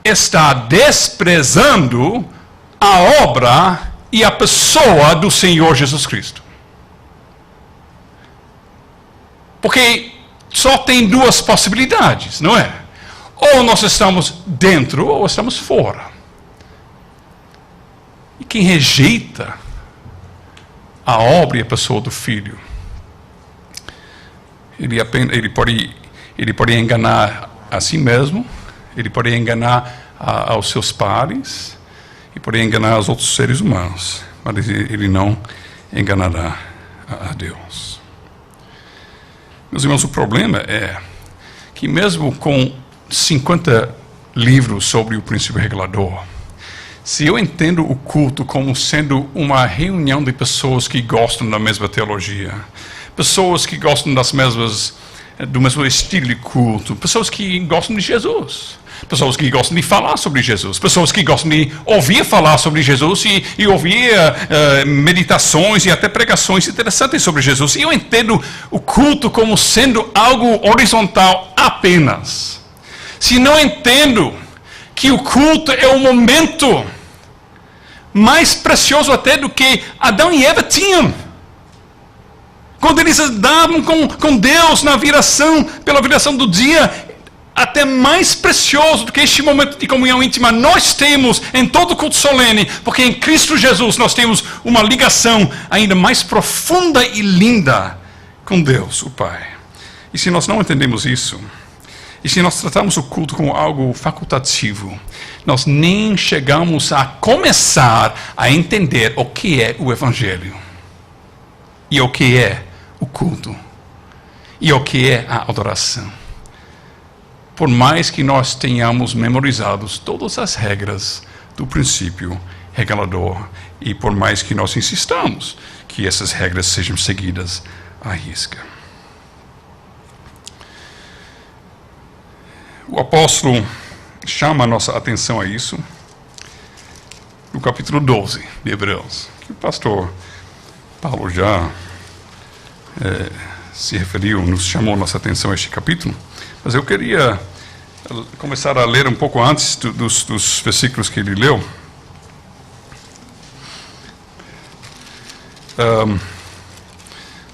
está desprezando a obra e a pessoa do Senhor Jesus Cristo. Porque só tem 2 possibilidades, não é? Ou nós estamos dentro ou estamos fora. E quem rejeita a obra e a pessoa do Filho, ele pode enganar a si mesmo, ele pode enganar aos seus pares, e pode enganar os outros seres humanos, mas ele não enganará a Deus. Meus irmãos, o problema é que mesmo com 50 livros sobre o princípio regulador, se eu entendo o culto como sendo uma reunião de pessoas que gostam da mesma teologia, pessoas que gostam do mesmo estilo de culto, pessoas que gostam de Jesus, pessoas que gostam de falar sobre Jesus, pessoas que gostam de ouvir falar sobre Jesus e ouvir meditações e até pregações interessantes sobre Jesus. E eu entendo o culto como sendo algo horizontal apenas. Se não entendo que o culto é o momento mais precioso até do que Adão e Eva tinham. Quando eles andavam com Deus pela viração do dia, até mais precioso do que este momento de comunhão íntima nós temos em todo culto solene, porque em Cristo Jesus nós temos uma ligação ainda mais profunda e linda com Deus, o Pai. E se nós não entendemos isso, e se nós tratamos o culto como algo facultativo, nós nem chegamos a começar a entender o que é o Evangelho, e o que é o culto, e o que é a adoração. Por mais que nós tenhamos memorizados todas as regras do princípio regulador, e por mais que nós insistamos que essas regras sejam seguidas à risca. O apóstolo chama a nossa atenção a isso no capítulo 12 de Hebreus, que o pastor Paulo já se referiu, nos chamou a nossa atenção a este capítulo, mas eu queria começar a ler um pouco antes dos versículos que ele leu.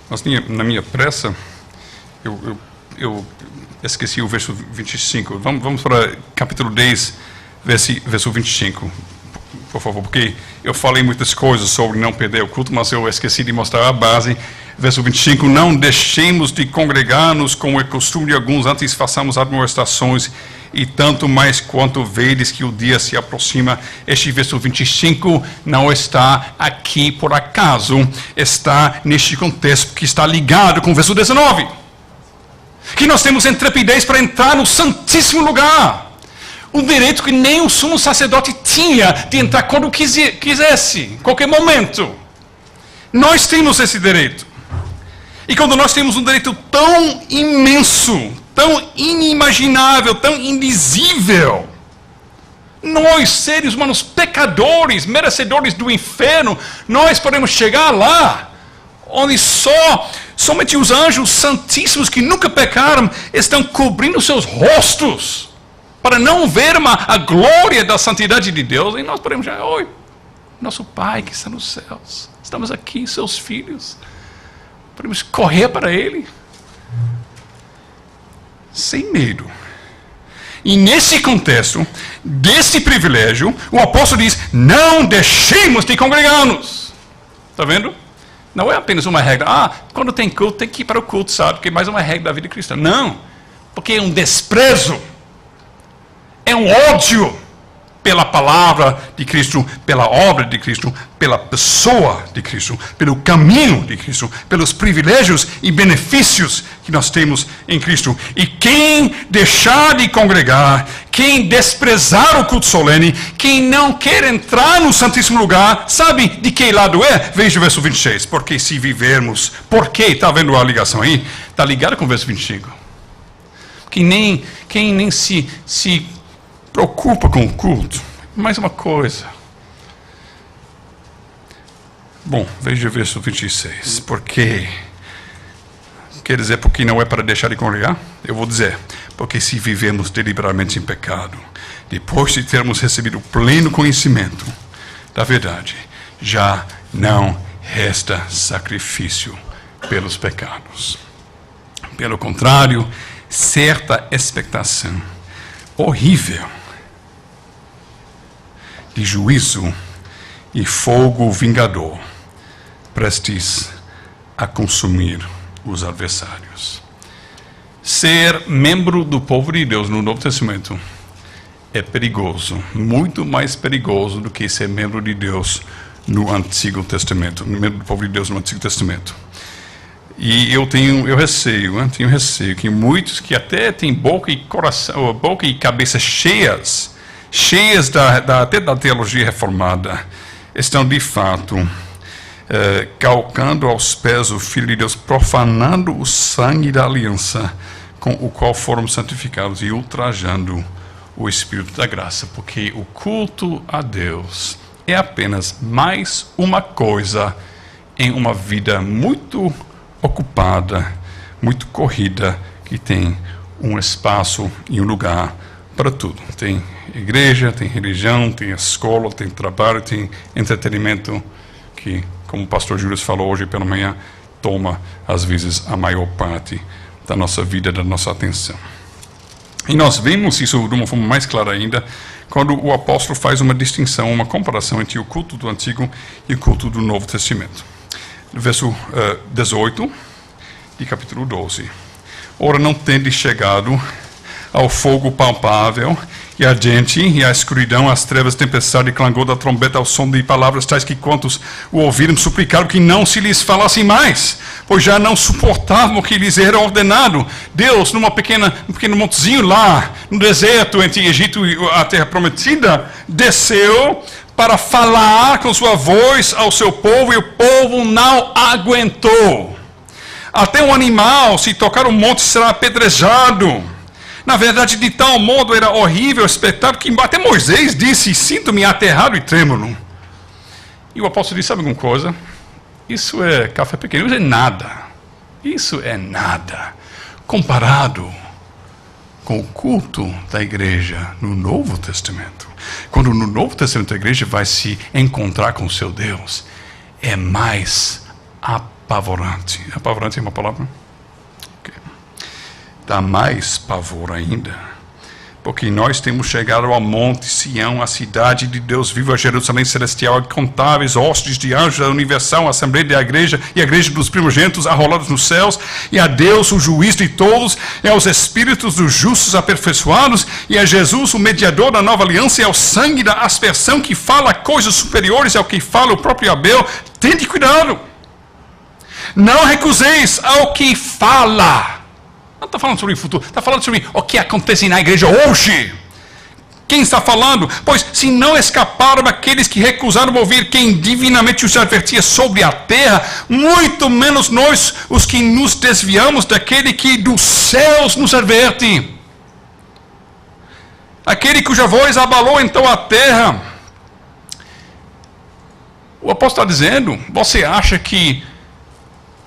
Mas na minha pressa, eu esqueci o verso 25. Vamos para capítulo 10, verso 25, por favor, porque eu falei muitas coisas sobre não perder o culto, mas eu esqueci de mostrar a base. Verso 25, não deixemos de congregar-nos como é costume de alguns, antes façamos admoestações, e tanto mais quanto vedes que o dia se aproxima. Este verso 25 não está aqui por acaso, está neste contexto que está ligado com o verso 19. Que nós temos intrepidez para entrar no Santíssimo Lugar. O direito que nem o sumo sacerdote tinha de entrar quando quisesse, em qualquer momento. Nós temos esse direito. E quando nós temos um direito tão imenso, tão inimaginável, tão indizível, nós, seres humanos pecadores, merecedores do inferno, nós podemos chegar lá, onde somente os anjos santíssimos que nunca pecaram estão cobrindo seus rostos, para não ver a glória da santidade de Deus, e nós podemos dizer: oi, nosso Pai que está nos céus, estamos aqui, seus filhos. Podemos correr para Ele sem medo. E nesse contexto, desse privilégio, o apóstolo diz: não deixemos de congregar-nos. Está vendo? Não é apenas uma regra. Quando tem culto, tem que ir para o culto, sabe? Porque é mais uma regra da vida cristã. Não. Porque é um desprezo. É um ódio pela palavra de Cristo, pela obra de Cristo, pela pessoa de Cristo, pelo caminho de Cristo, pelos privilégios e benefícios que nós temos em Cristo. E quem deixar de congregar, quem desprezar o culto solene, quem não quer entrar no Santíssimo Lugar, sabe de que lado é? Veja o verso 26. Porque se vivermos, está vendo a ligação aí? Está ligado com o verso 25. Quem nem se preocupa com o culto. Mais uma coisa. Bom, veja o verso 26. Por quê? Quer dizer, porque não é para deixar de congregar? Eu vou dizer, porque se vivemos deliberadamente em pecado, depois de termos recebido o pleno conhecimento da verdade, já não resta sacrifício pelos pecados. Pelo contrário, certa expectação horrível de juízo e fogo vingador, prestes a consumir os adversários. Ser membro do povo de Deus no Novo Testamento é perigoso, muito mais perigoso do que ser membro de Deus no Antigo Testamento, membro do povo de Deus no Antigo Testamento. E eu tenho receio que muitos que até têm boca e cabeça cheias até da teologia reformada, estão de fato calcando aos pés o Filho de Deus, profanando o sangue da aliança com o qual foram santificados e ultrajando o Espírito da graça, porque o culto a Deus é apenas mais uma coisa em uma vida muito ocupada, muito corrida, que tem um espaço e um lugar para tudo. Tem igreja, tem religião, tem escola, tem trabalho, tem entretenimento, que, como o pastor Júlio falou hoje pela manhã, toma, às vezes, a maior parte da nossa vida, da nossa atenção. E nós vemos isso de uma forma mais clara ainda, quando o apóstolo faz uma distinção, uma comparação entre o culto do Antigo e o culto do Novo Testamento. No verso 18, de capítulo 12. Ora, não tendes chegado ao fogo palpável e ardente, e à escuridão, às trevas, tempestade, e clangor da trombeta, ao som de palavras tais que quantos o ouviram suplicaram que não se lhes falasse mais, pois já não suportavam o que lhes era ordenado. Deus, num pequeno montezinho lá, no deserto, entre Egito e a terra prometida, desceu para falar com sua voz ao seu povo, e o povo não aguentou. Até um animal, se tocar o monte, será apedrejado. Na verdade, de tal modo era horrível o espetáculo que até Moisés disse: sinto-me aterrado e trêmulo. E o apóstolo disse: sabe alguma coisa? Isso é café pequeno, isso é nada. Isso é nada comparado com o culto da igreja no Novo Testamento. Quando no Novo Testamento a igreja vai se encontrar com o seu Deus, é mais apavorante. Apavorante é uma palavra? Okay. Dá mais pavor ainda. Porque nós temos chegado ao Monte Sião, a cidade de Deus vivo, a Jerusalém celestial, incontáveis hostes de anjos, a universal, a assembleia da igreja e a igreja dos primogênitos arrolados nos céus, e a Deus, o juiz de todos, e aos espíritos dos justos aperfeiçoados, e a Jesus, o mediador da nova aliança, e ao sangue da aspersão que fala coisas superiores ao que fala o próprio Abel. Tende cuidado. Não recuseis ao que fala. Não está falando sobre o futuro, está falando sobre o que acontece na igreja hoje. Quem está falando? Pois se não escaparam aqueles que recusaram ouvir quem divinamente os advertia sobre a terra, muito menos nós, os que nos desviamos daquele que dos céus nos adverte. Aquele cuja voz abalou então a terra. O apóstolo está dizendo, você acha que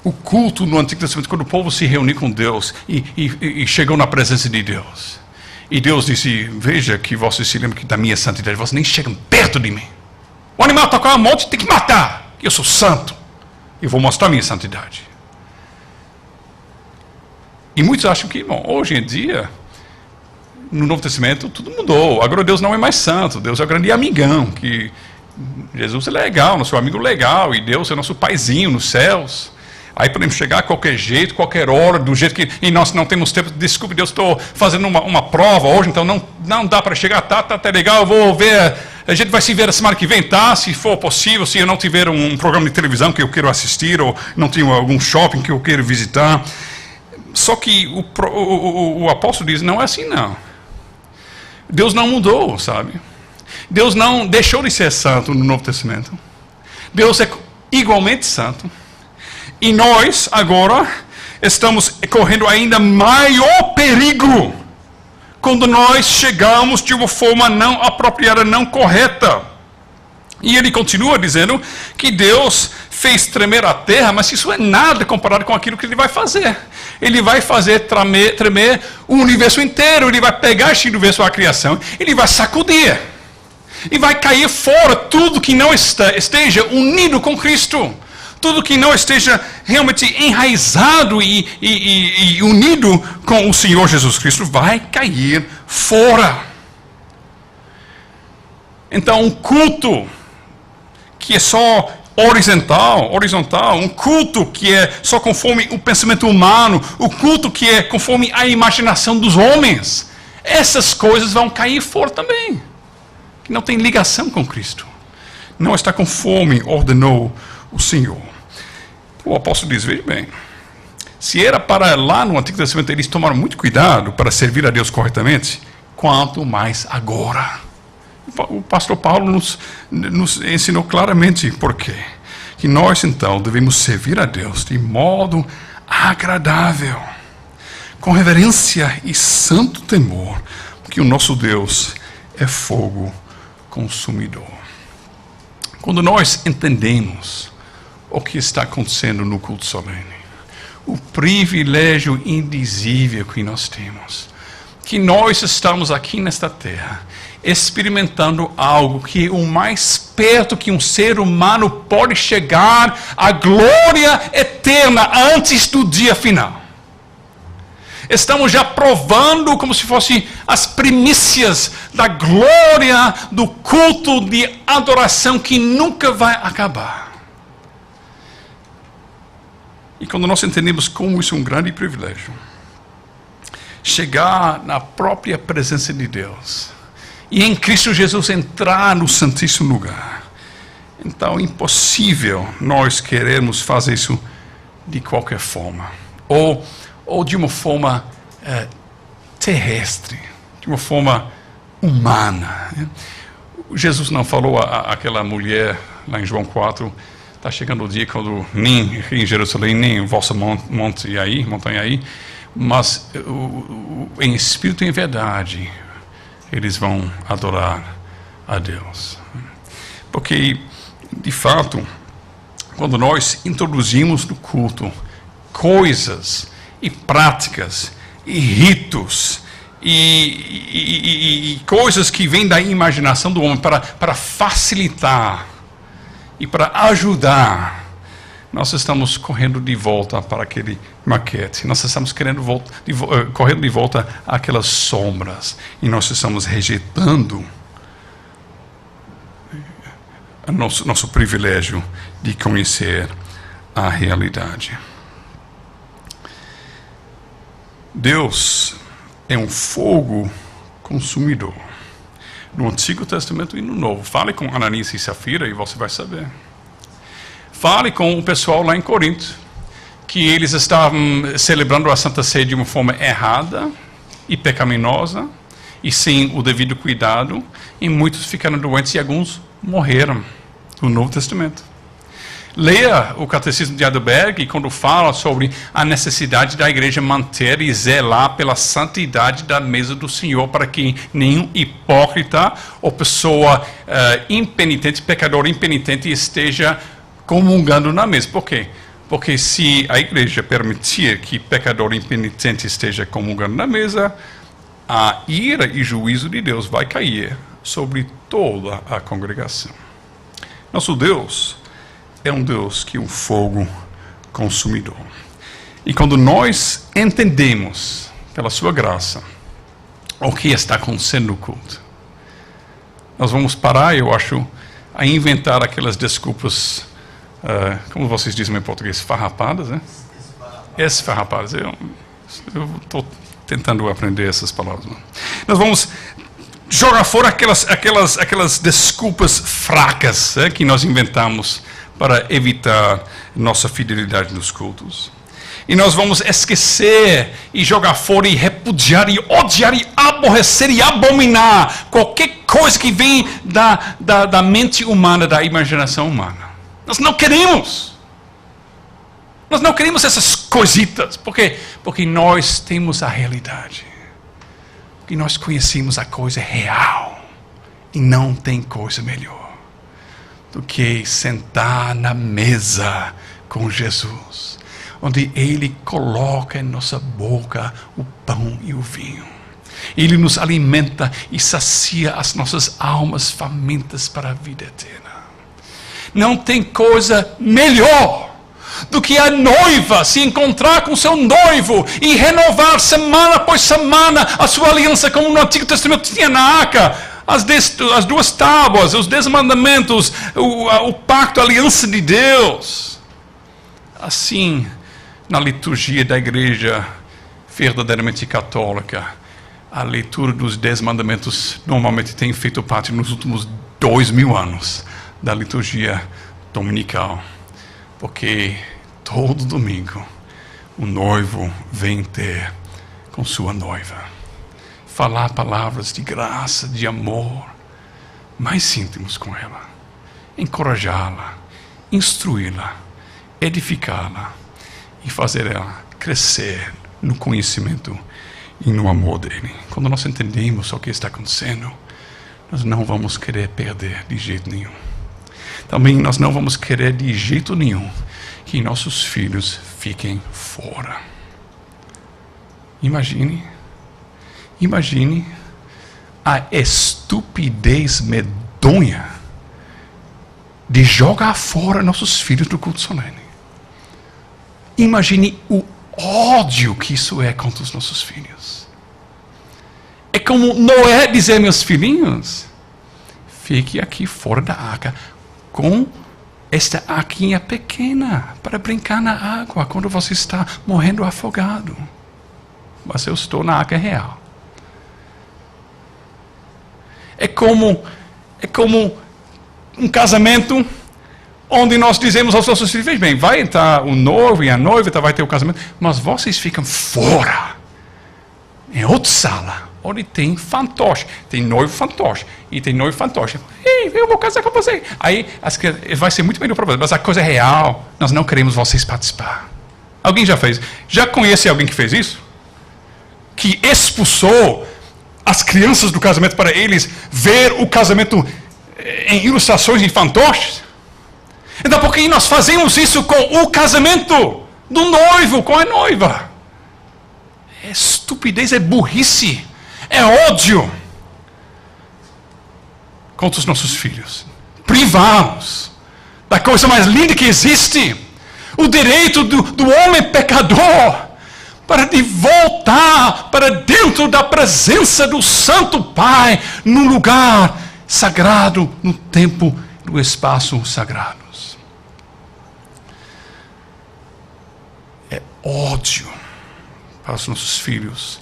o culto no Antigo Testamento, quando o povo se reuniu com Deus e chegou na presença de Deus, e Deus disse, veja que vocês se lembram que da minha santidade, vocês nem chegam perto de mim. O animal está com a morte, tem que matar. Eu sou santo. Eu vou mostrar minha santidade. E muitos acham que, bom, hoje em dia, no Novo Testamento, tudo mudou. Agora Deus não é mais santo. Deus é o grande amigão, que Jesus é legal, nosso amigo legal, e Deus é nosso paizinho nos céus. Aí podemos chegar a qualquer jeito, qualquer hora, do jeito que... E nós não temos tempo. Desculpe, Deus, estou fazendo uma prova hoje, então não dá para chegar. Tá legal, eu vou ver... A gente vai se ver a semana que vem, tá? Se for possível, se eu não tiver um programa de televisão que eu quero assistir, ou não tenho algum shopping que eu quero visitar. Só que o apóstolo diz, não é assim não. Deus não mudou, sabe? Deus não deixou de ser santo no Novo Testamento. Deus é igualmente santo. E nós, agora, estamos correndo ainda maior perigo quando nós chegamos de uma forma não apropriada, não correta. E ele continua dizendo que Deus fez tremer a terra, mas isso é nada comparado com aquilo que ele vai fazer. Ele vai fazer tremer o universo inteiro, ele vai pegar este universo, a criação, ele vai sacudir. E vai cair fora tudo que não esteja unido com Cristo. Tudo que não esteja realmente enraizado e unido com o Senhor Jesus Cristo vai cair fora. Então, um culto que é só horizontal, um culto que é só conforme o pensamento humano, o culto que é conforme a imaginação dos homens, essas coisas vão cair fora também. Que não tem ligação com Cristo. Não está conforme ordenou o Senhor. O apóstolo diz, veja bem, se era para lá no Antigo Testamento eles tomaram muito cuidado para servir a Deus corretamente, quanto mais agora. O pastor Paulo nos ensinou claramente por quê. Que nós então devemos servir a Deus de modo agradável, com reverência e santo temor, porque o nosso Deus é fogo consumidor. Quando nós entendemos o que está acontecendo no culto solene, o privilégio indizível que nós temos, que nós estamos aqui nesta terra, experimentando algo que o mais perto que um ser humano pode chegar à glória eterna antes do dia final. Estamos já provando como se fossem as primícias da glória do culto de adoração que nunca vai acabar. E quando nós entendemos como isso é um grande privilégio, chegar na própria presença de Deus e em Cristo Jesus entrar no Santíssimo Lugar, então é impossível nós querermos fazer isso de qualquer forma, ou de uma forma terrestre, de uma forma humana. Jesus não falou àquela mulher lá em João 4, está chegando o dia quando nem aqui em Jerusalém, nem o vosso montanha aí, mas em espírito e em verdade, eles vão adorar a Deus. Porque, de fato, quando nós introduzimos no culto coisas e práticas e ritos e coisas que vêm da imaginação do homem para facilitar e para ajudar, nós estamos correndo de volta para aquele maquete. Nós estamos correndo de volta àquelas sombras. E nós estamos rejeitando nosso privilégio de conhecer a realidade. Deus é um fogo consumidor. No Antigo Testamento e no Novo. Fale com Ananias e Safira e você vai saber. Fale com o pessoal lá em Corinto, que eles estavam celebrando a Santa Ceia de uma forma errada e pecaminosa, e sem o devido cuidado, e muitos ficaram doentes e alguns morreram. No Novo Testamento. Leia o Catecismo de Heidelberg, quando fala sobre a necessidade da igreja manter e zelar pela santidade da mesa do Senhor, para que nenhum hipócrita ou pessoa impenitente, pecador impenitente, esteja comungando na mesa. Por quê? Porque se a igreja permitir que pecador impenitente esteja comungando na mesa, a ira e juízo de Deus vai cair sobre toda a congregação. Nosso Deus é um Deus que é um fogo consumidor. E quando nós entendemos, pela sua graça, o que está acontecendo no culto, nós vamos parar, eu acho, a inventar aquelas desculpas, como vocês dizem em português, farrapadas, né? Esfarrapadas. Eu estou tentando aprender essas palavras. Não? Nós vamos jogar fora aquelas desculpas fracas que nós inventamos para evitar nossa fidelidade nos cultos. E nós vamos esquecer e jogar fora e repudiar e odiar e aborrecer e abominar qualquer coisa que vem da mente humana, da imaginação humana. Nós não queremos. Nós não queremos essas coisitas. Por quê? Porque nós temos a realidade. E nós conhecemos a coisa real. E não tem coisa melhor do que sentar na mesa com Jesus, onde Ele coloca em nossa boca o pão e o vinho. Ele nos alimenta e sacia as nossas almas famintas para a vida eterna. Não tem coisa melhor do que a noiva se encontrar com seu noivo e renovar semana após semana a sua aliança, como no Antigo Testamento tinha na arca, as duas tábuas, os 10 mandamentos, o pacto, a aliança de Deus. Assim, na liturgia da igreja verdadeiramente católica, a leitura dos 10 mandamentos normalmente tem feito parte nos últimos 2000 anos da liturgia dominical. Porque todo domingo o noivo vem ter com sua noiva. Falar palavras de graça, de amor, mais íntimos com ela. Encorajá-la, instruí-la, edificá-la e fazer ela crescer no conhecimento e no amor dele. Quando nós entendemos o que está acontecendo, nós não vamos querer perder de jeito nenhum. Também nós não vamos querer de jeito nenhum que nossos filhos fiquem fora. Imagine a estupidez medonha de jogar fora nossos filhos do culto solene. Imagine o ódio que isso é contra os nossos filhos. É como Noé dizer, meus filhinhos, fique aqui fora da arca com esta arquinha pequena para brincar na água quando você está morrendo afogado. Mas eu estou na arca real. É como um casamento onde nós dizemos aos nossos filhos, veja bem, vai entrar o noivo e a noiva, vai ter o casamento, mas vocês ficam fora, em outra sala, onde tem fantoche, tem noivo fantoche, e tem noivo fantoche. Ei, eu vou casar com você. Aí vai ser muito melhor para você, mas a coisa é real, nós não queremos vocês participar. Alguém já fez? Já conhece alguém que fez isso? Que expulsou as crianças do casamento para eles ver o casamento em ilustrações de fantoches? Então, por que nós fazemos isso com o casamento do noivo, com a noiva? É estupidez, é burrice. é ódio contra os nossos filhos. Privá-los da coisa mais linda que existe, o direito do homem pecador para de voltar para dentro da presença do Santo Pai, num lugar sagrado, no tempo, no espaço sagrados. É ódio para os nossos filhos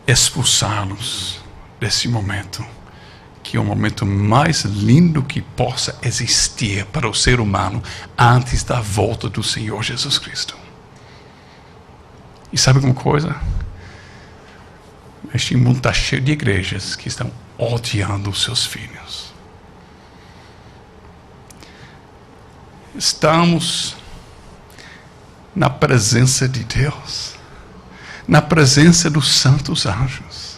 expulsá-los desse momento, que é o momento mais lindo que possa existir para o ser humano antes da volta do Senhor Jesus Cristo. E sabe alguma coisa? Este mundo está cheio de igrejas que estão odiando os seus filhos. Estamos na presença de Deus, na presença dos santos anjos.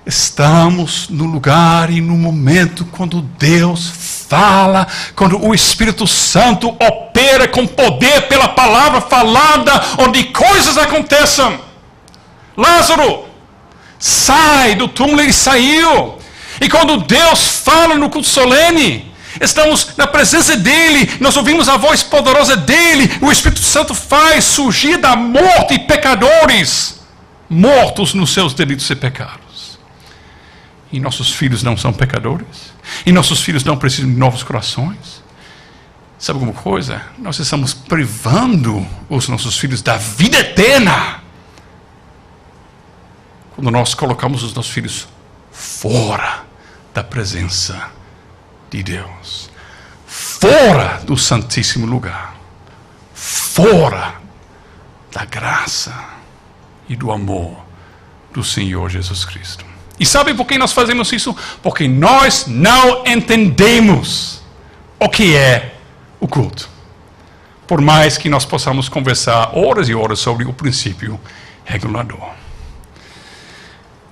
Estamos no lugar e no momento quando Deus fala, quando o Espírito Santo opera com poder pela palavra falada, onde coisas aconteçam. Lázaro, sai do túmulo, ele saiu. E quando Deus fala no culto solene, estamos na presença dele, nós ouvimos a voz poderosa dele, o Espírito Santo faz surgir da morte pecadores, mortos nos seus delitos e pecados. E nossos filhos não são pecadores? E nossos filhos não precisam de novos corações? Sabe alguma coisa? Nós estamos privando os nossos filhos da vida eterna quando nós colocamos os nossos filhos fora da presença de Deus, fora do Santíssimo Lugar, fora da graça e do amor do Senhor Jesus Cristo. E sabe por que nós fazemos isso? Porque nós não entendemos o que é o culto. Por mais que nós possamos conversar horas e horas sobre o princípio regulador.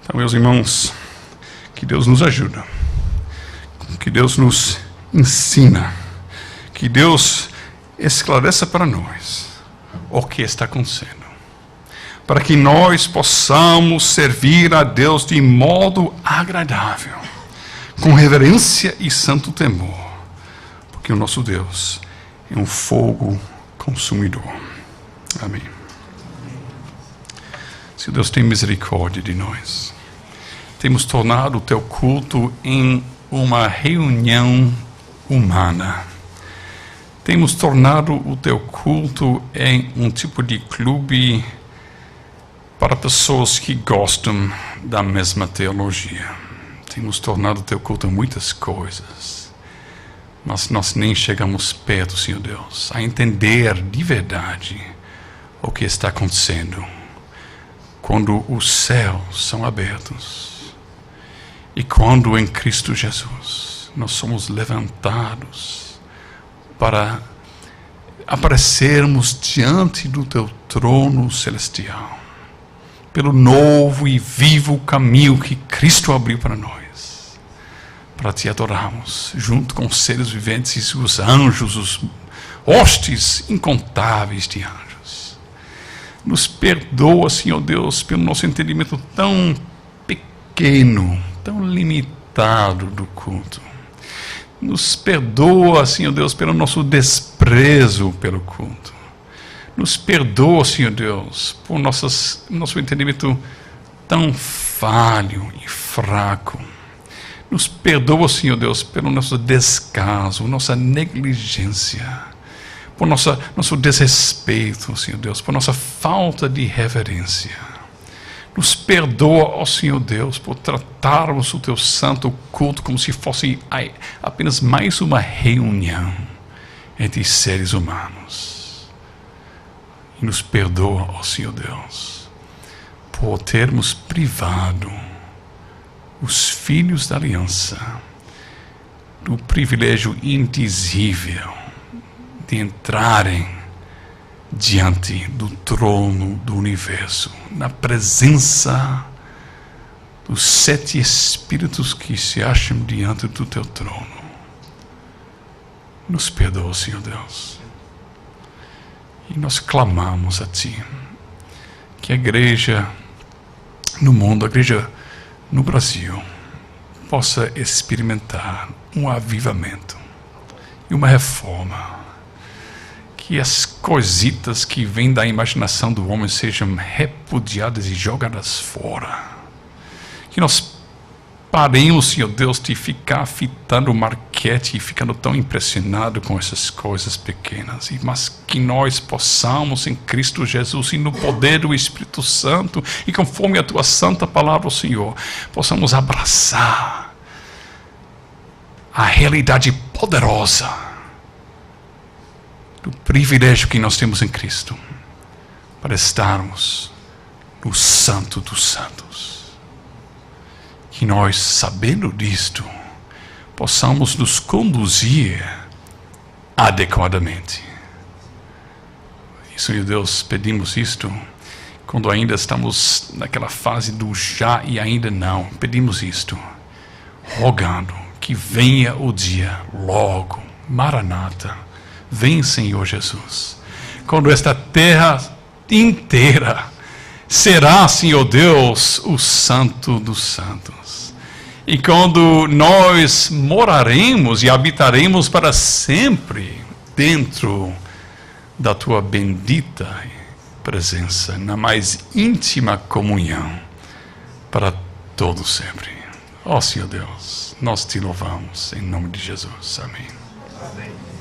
Então, meus irmãos, que Deus nos ajude, que Deus nos ensina, que Deus esclareça para nós o que está acontecendo, para que nós possamos servir a Deus de modo agradável, com reverência e santo temor, porque o nosso Deus é um fogo consumidor. Amém. Se Deus tem misericórdia de nós, temos tornado o teu culto em uma reunião humana. Temos tornado o teu culto em um tipo de clube para pessoas que gostam da mesma teologia. Temos tornado o teu culto em muitas coisas, mas nós nem chegamos perto, Senhor Deus, a entender de verdade o que está acontecendo quando os céus são abertos e quando em Cristo Jesus nós somos levantados para aparecermos diante do teu trono celestial, pelo novo e vivo caminho que Cristo abriu para nós, para te adorarmos, junto com os seres viventes, os anjos, os hostes incontáveis de anjos. Nos perdoa, Senhor Deus, pelo nosso entendimento tão pequeno, tão limitado do culto. Nos perdoa, Senhor Deus, pelo nosso desprezo pelo culto. Nos perdoa, Senhor Deus, por nosso entendimento tão falho e fraco. Nos perdoa, Senhor Deus, pelo nosso descaso, nossa negligência, por nosso desrespeito, Senhor Deus, por nossa falta de reverência. Nos perdoa, ó Senhor Deus, por tratarmos o teu santo culto como se fosse apenas mais uma reunião entre seres humanos. E nos perdoa, ó Senhor Deus, por termos privado os filhos da aliança do privilégio indizível de entrarem diante do trono do universo, na presença dos 7 espíritos que se acham diante do teu trono. Nos perdoa, Senhor Deus. E nós clamamos a Ti, que a igreja no mundo, a igreja no Brasil, possa experimentar um avivamento e uma reforma. Que as coisitas que vêm da imaginação do homem sejam repudiadas e jogadas fora. Que nós paremos, Senhor Deus, de ficar fitando o marquete e ficando tão impressionado com essas coisas pequenas. Mas que nós possamos, em Cristo Jesus e no poder do Espírito Santo, e conforme a Tua santa palavra, Senhor, possamos abraçar a realidade poderosa do privilégio que nós temos em Cristo para estarmos no Santo dos Santos. Que nós, sabendo disto, possamos nos conduzir adequadamente. E, Senhor Deus, pedimos isto quando ainda estamos naquela fase do já e ainda não. Pedimos isto, rogando que venha o dia logo. Maranata. Vem, Senhor Jesus, quando esta terra inteira será, Senhor Deus, o Santo dos Santos. E quando nós moraremos e habitaremos para sempre dentro da Tua bendita presença, na mais íntima comunhão, para todo sempre. Ó Senhor Deus, nós Te louvamos em nome de Jesus. Amém. Amém.